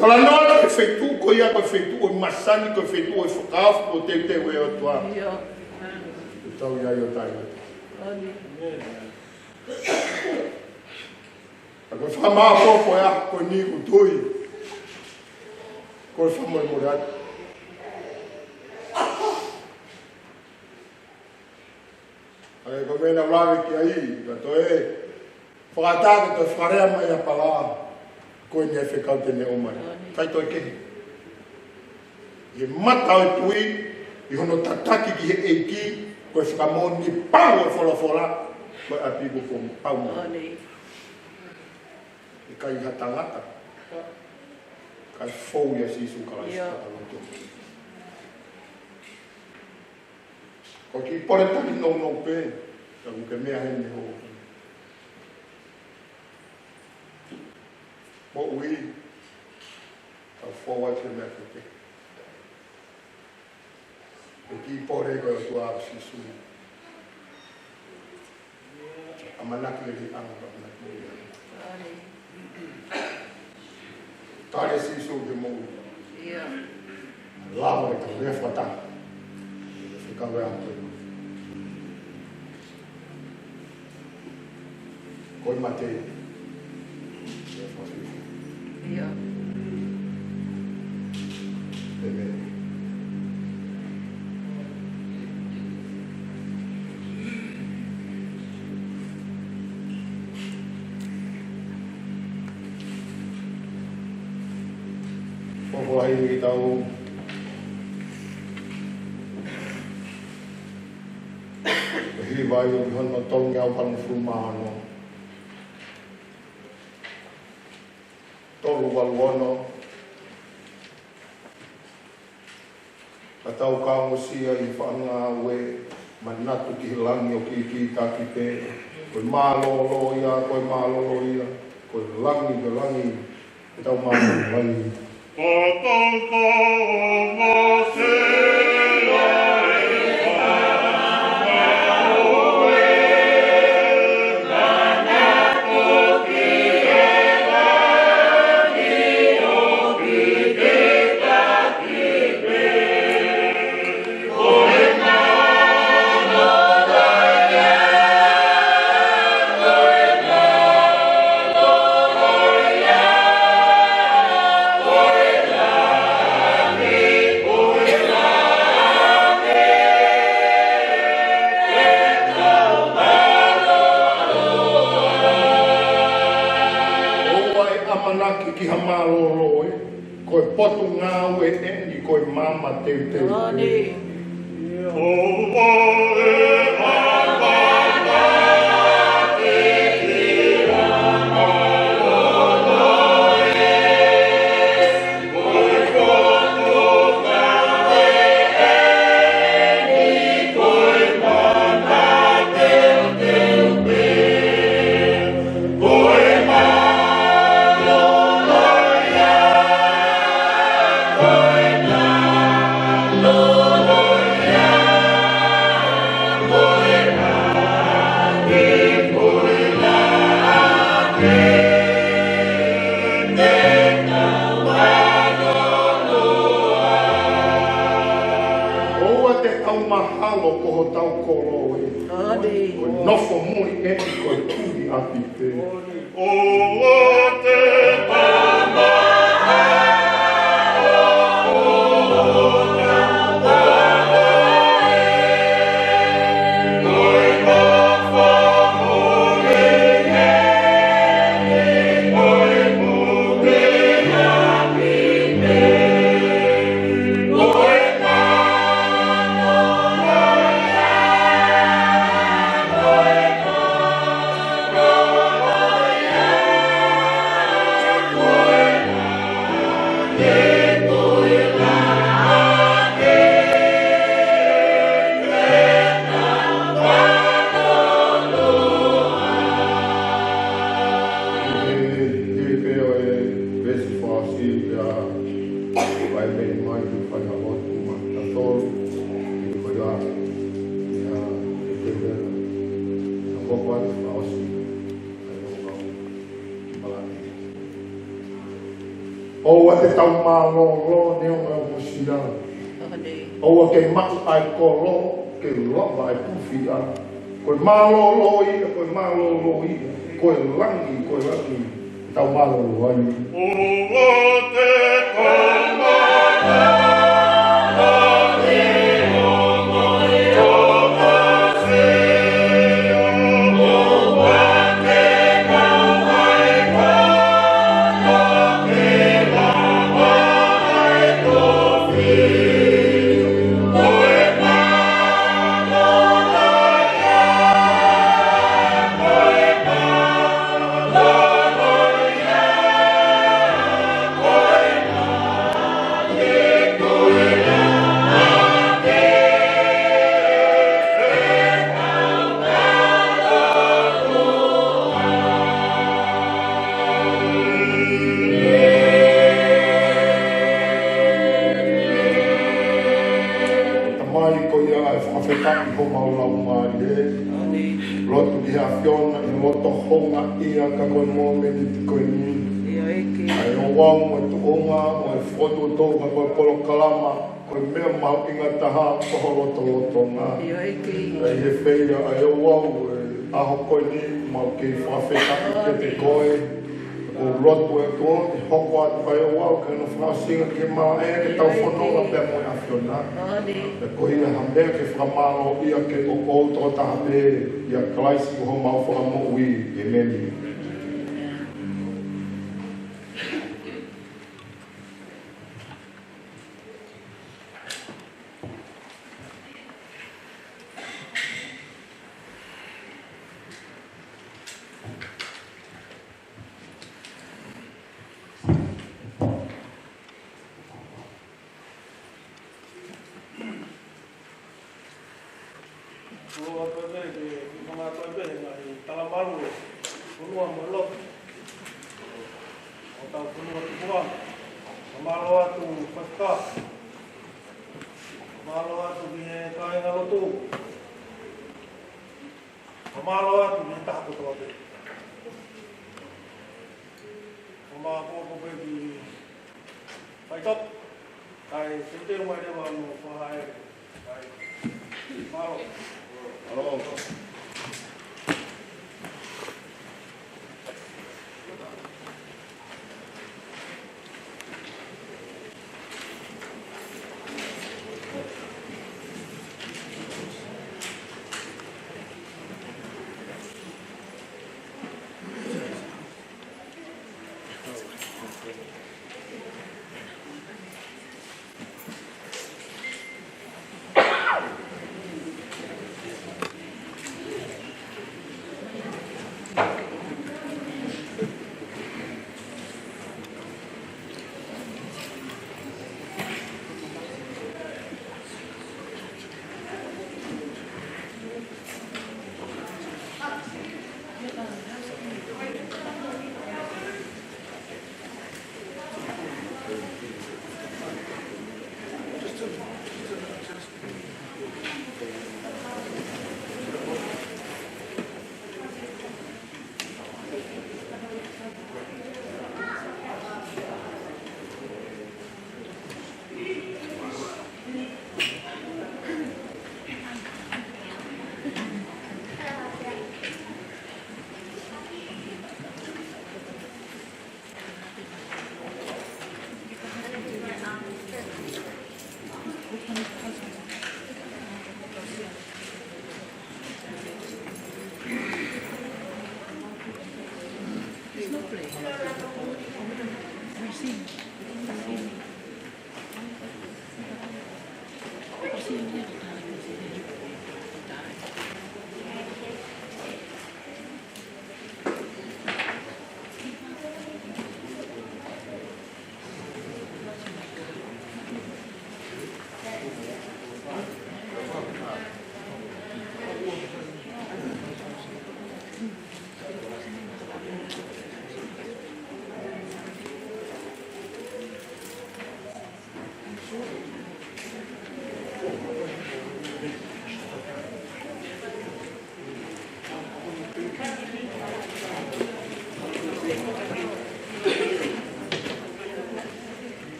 Speaker 1: Talanoa ke fetu ko ia ko fetu o masani ko fetu o fokaf o te we o tua. Ia. Tau ia yo tai. Ani. Ako fama po ya ko ni utui. Ko fama morat. Ai ko mena rawe ki ai, ka to e. Fata ke to farea mai a Palaa. Ko ni fe ka te ne o mai. Kai to ke. Ye mata o tui, I hono tataki ki he eiki, ko e whakamoni ni pau e whola, ko e api ko pau mo. I kai hatangata. Kai fou ia sisu ka lai whakaloto. Ko ki pore tani no pe, ka ke mea hene ho. Mo ui, ka fou atu mea kute. E ki pore ko e tua sisu. Amanaki le di anga ka manaki. Tare sisu ke mo. Lawa e ka rea whata. Ka rea atu. Koe mate.
Speaker 3: Yeah.
Speaker 1: Amen. Oho ai ni tau hi vai o hono tong ngau pan fumano tolu waluono atau ka mosia i whanga we manatu ki langi o ki ta ki pe koe mālolo ia koe langi atau mālolo ki ha malolo e koe potu ngā ue e ni koe mama te te nofo mui e koe turi api te. O te o te tau mālolo neo ngā musia. O ke matu ai kolo, ke lava ai puwhia. Koe mālolo ia, koe langi, tau mālolo ai. O te tau honga ia ka koe mō meni ti koe ni. Ai o wau mo tu onga, mo e whotu tō ma koe polo kalama, koe mea mau inga taha, koho loto ngā. Ai he wheia, ai o wau
Speaker 6: aho koe ni mau ke whawheta ke te koe o roto e toa te hoko atu pai o wau ka no whaasinga ke maa e ke tau whanonga pe mo e awhiona e koe ia hambea ke whamaro ia ke o koutoa taha pe ia klaisi ko ho mau whamo ui e meni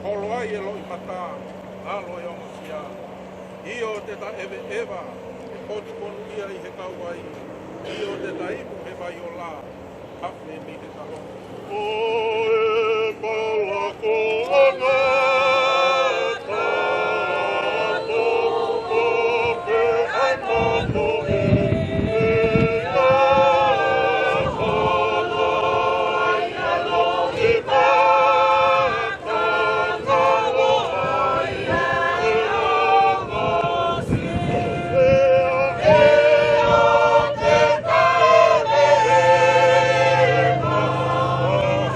Speaker 2: holo ai e loi mata, alo e o masia. I o te ta ewe ewa, e potu konu ia I he kauai. I o te ta imu he vai o la, hawhe mi te talo. O e Palaa ko anata, to pe ai mano e a holo ai alo I mata, ngalo ai e a masi. E o te tae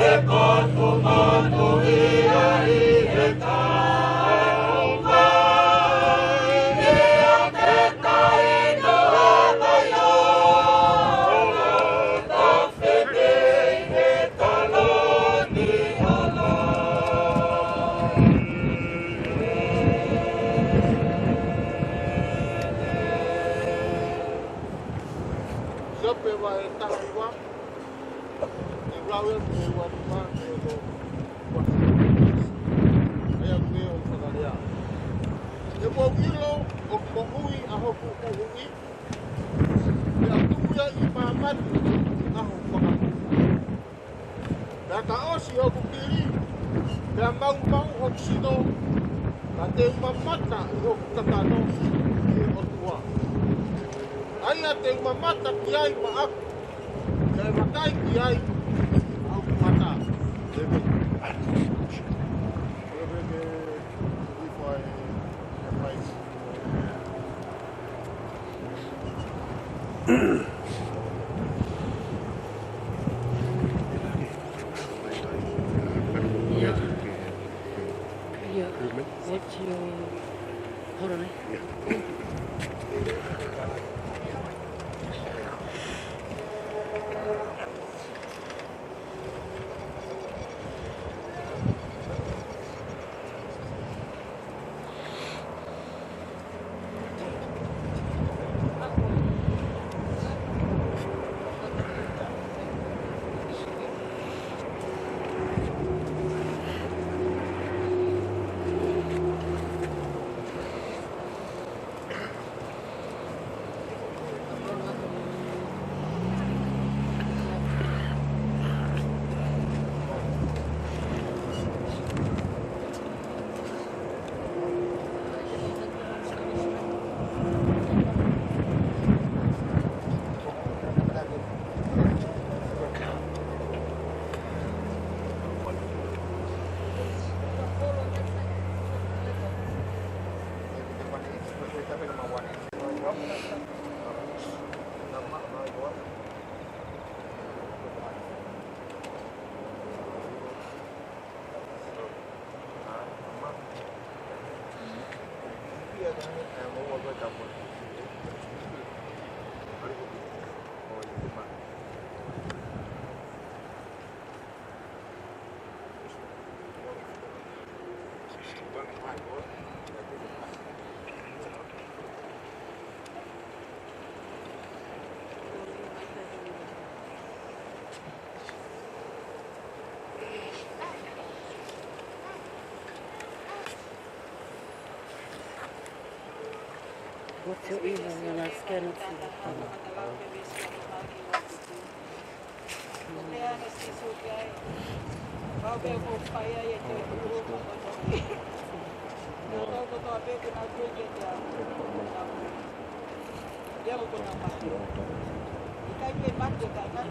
Speaker 2: e koto mato ia I he tau mai. E o te tae no e mai ona, ta wheke he taloni ala.
Speaker 6: Siape wa e tahi wa, e rawe e wa ma e lo wa. E a kue o whakarea. E mo wilo o mo hui a hoku o hui. E a tuia I mamatu a hoku whakaku. Pea ka osi hoku kiri, pea mau hoku sino, ka te umamata I hoku kakano I otua. Aia te umamata ki ai ma aku, ka e makai ki ai au kumata. Lebe. Lebe ke iwhai e pai.
Speaker 7: What's your... Hold on. What's your email when I scan it to the camera?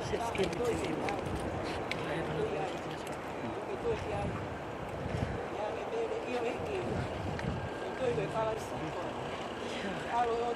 Speaker 7: Just scan it to you. I have another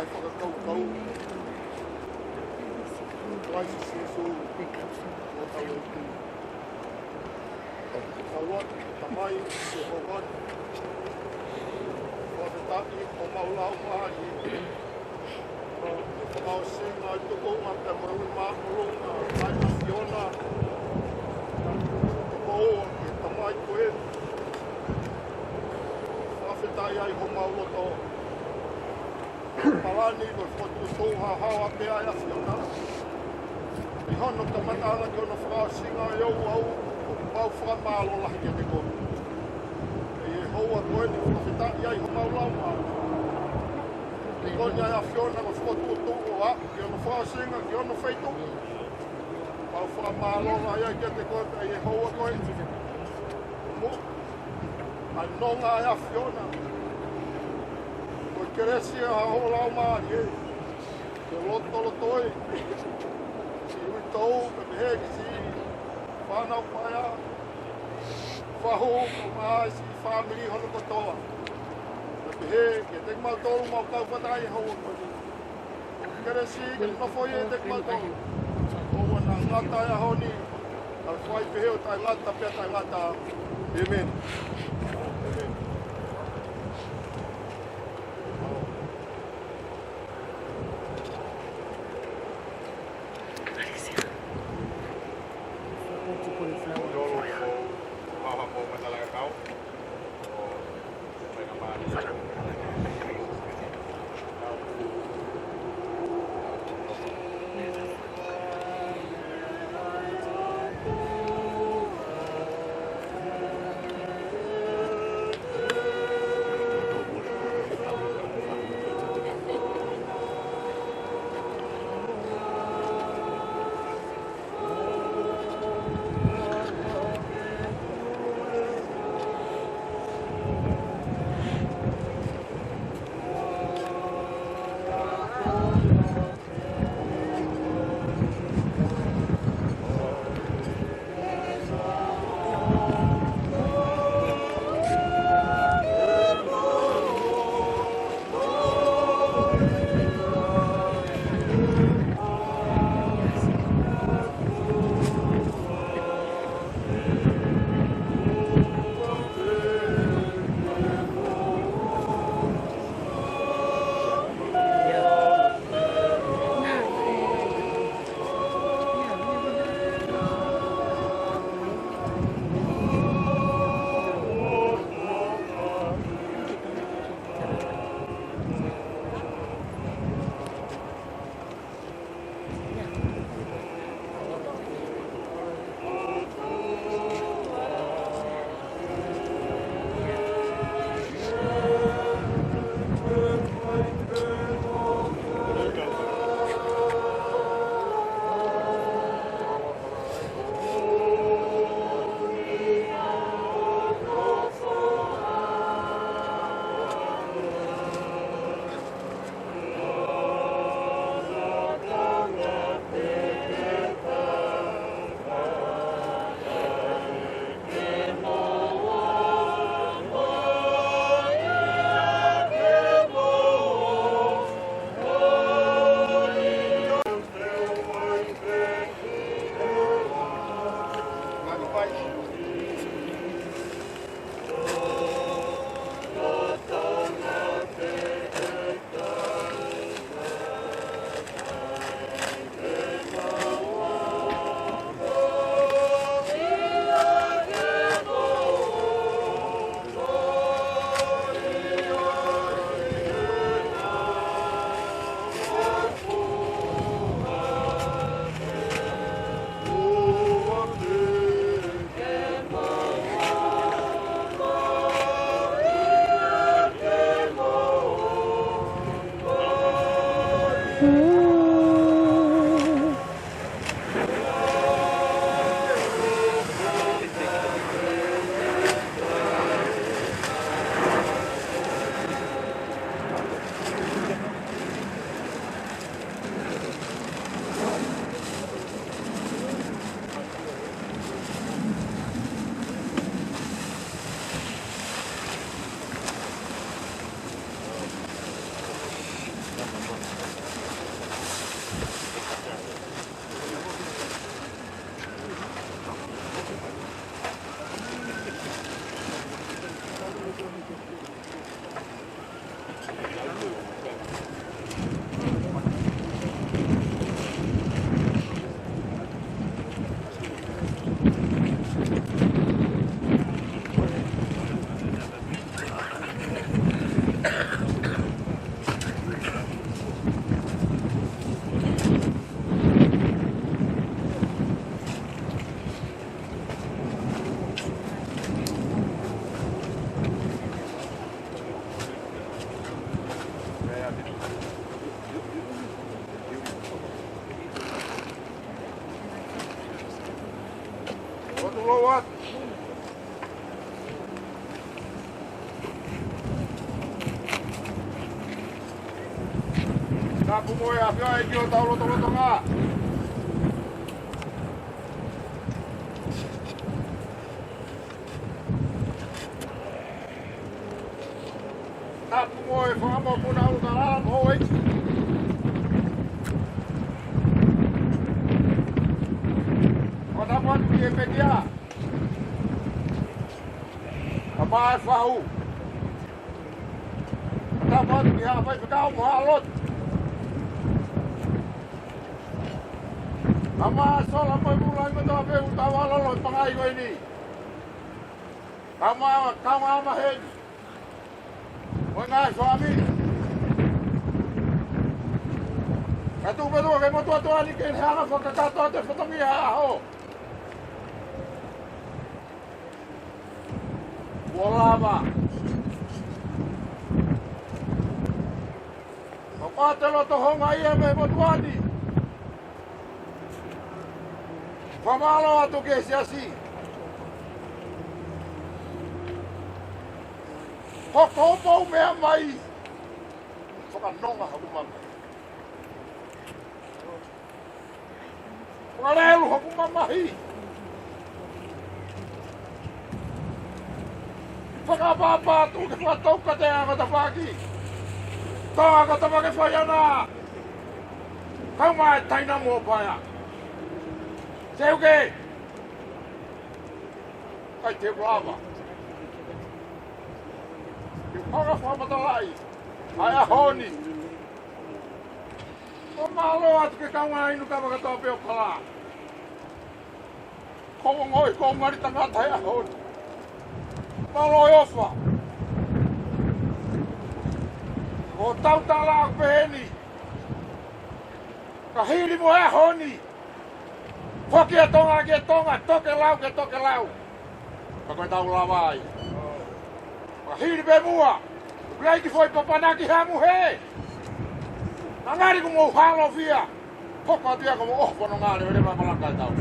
Speaker 6: kai whakakaukau. Wai si sisu. O tau tu. Awat, tamai, se hovan. Whakataki, o maulau mahi. Mau singa i tuko ngā te marui mākurunga, mai na Fiona. Tuko e tamai koe. Whawhetai ai ho mauloto. Palani ko whotu tōha hawa te ai a Fiona. I hono te matanga ki ono whakasinga i au au, o pau whakamālo lahi ki te koe. E hoa koe ni whawhetai ai ho maulau mālo. Ko nia ia Fiona ko whakatu tōko a, ki ono whakasinga, ki ono whaitu. Pau whakamālonga ia ki te koe, e hoa koe. Mo, ai nonga ia Fiona. Ko keresi a ho lau maari e. Ke loto toi. Si ui tau, ke mehe ki si whanau paia. Whahu, ko maa si whamiri hono kotoa. He, ke te mau tolu mau kau patai hau koni. Kere si, ke nofo i e te mau tolu. Owa na ngata ia honi. Al whai peheo tai ngata, pia tai ngata. Amen. Amen. Tapu moe a pia e ki o tau roto roto ngā. Tapu moe whangamo puna uta rā mo eiti. O tapu atu ki e pekia. Ka maa e whahu. O tapu atu ki haa whai whakao mo haa lotu. Ama sola mai mulai mata pe utawala lo pangai ko ini. Kama ama hen. Wengai suami. Katu bedo ke mo to ani ke hanga fa ka to te fotongi ha ho. Wala. Ko te lo to honga ia me mo tuani. Whamalo atu ke se asi. Hoko pau mea mai. Whakanonga haku mama. Whakarelu haku mamahi. Whakapapa atu ke whatauka te anga Tavake. Tonga ka Tavake whaiana. Kauma e taina mo paia. Seuke! Kai te brava. I whaka whamatalai. Ai a honi. O malo atu ke kaunga inu ka wakatoa peo Palaa. Kongo ngoi ko ngari tangata ai a honi. Malo e ofa. O tautala aku peheni. Ka hiri mo e a honi. Hoki e tonga ke tonga, toke lau. Ka koe tau lawai. Ka hiri pe mua. Reiki foi papanaki hamu he. Nangari ko mo halo fia. Hoko atia ko mo ohpono ngari, vede ma malakai tau.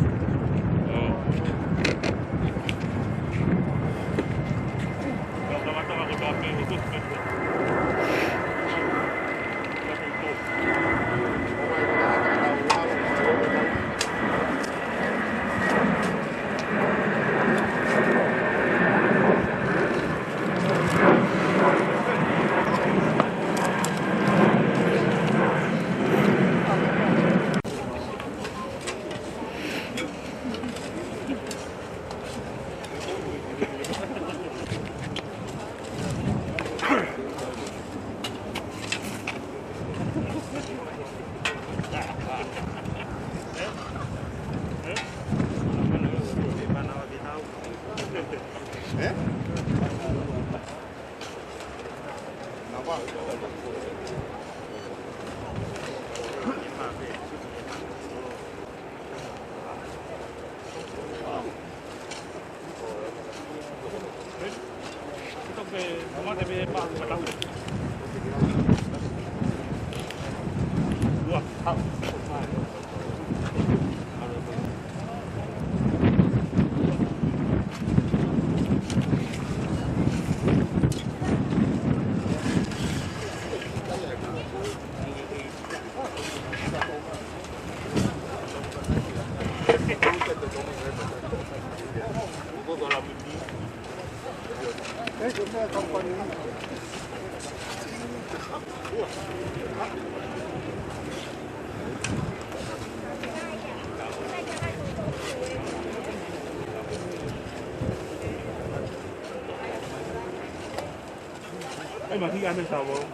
Speaker 8: mà khi ăn bên sau không?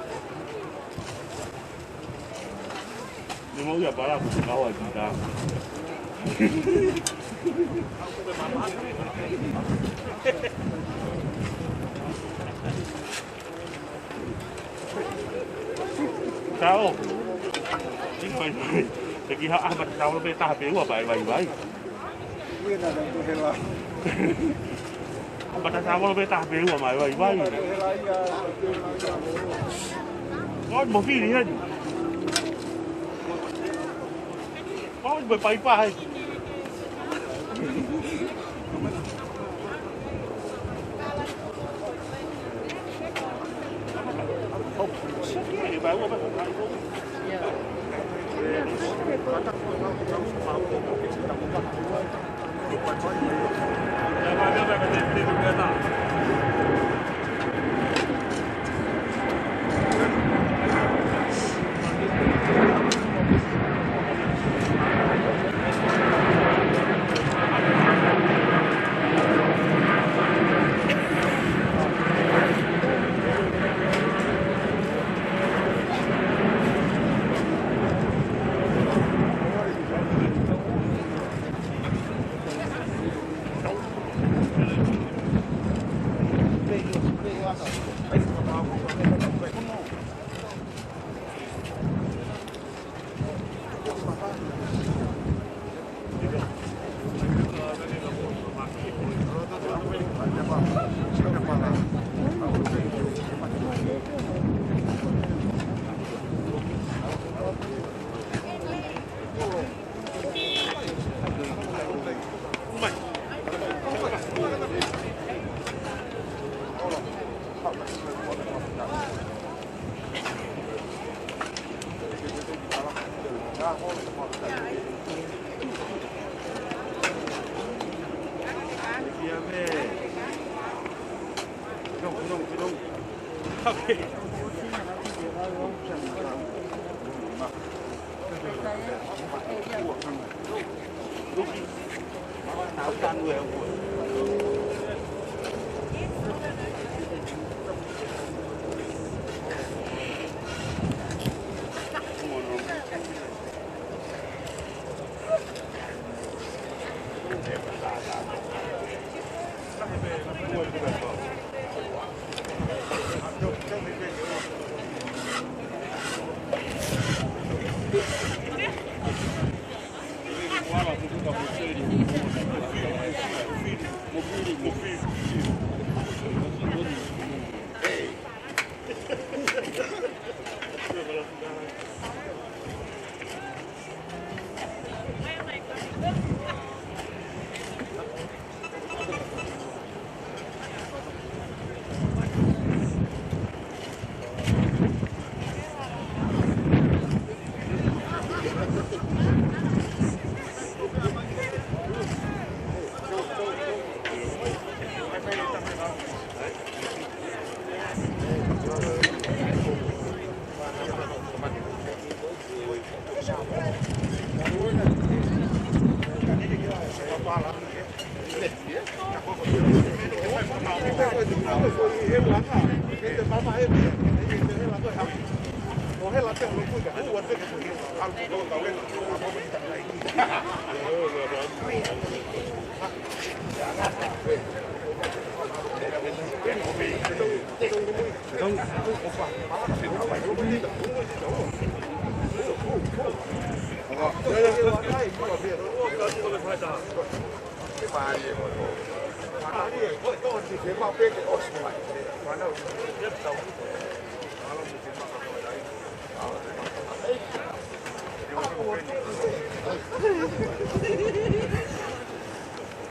Speaker 8: Nhưng mà giờ bảo là cũng cao rồi chúng ta. Sao? Chính mình thì khi họ ăn mặt sau nó bị ta béo vào vậy vậy.
Speaker 6: Nguyên là đừng tôi là.
Speaker 8: Mà sao nó bị ta béo vào vậy vậy. Con một phi đi hết. Con bị bay bay. Không, sao cái này béo quá mà không thấy.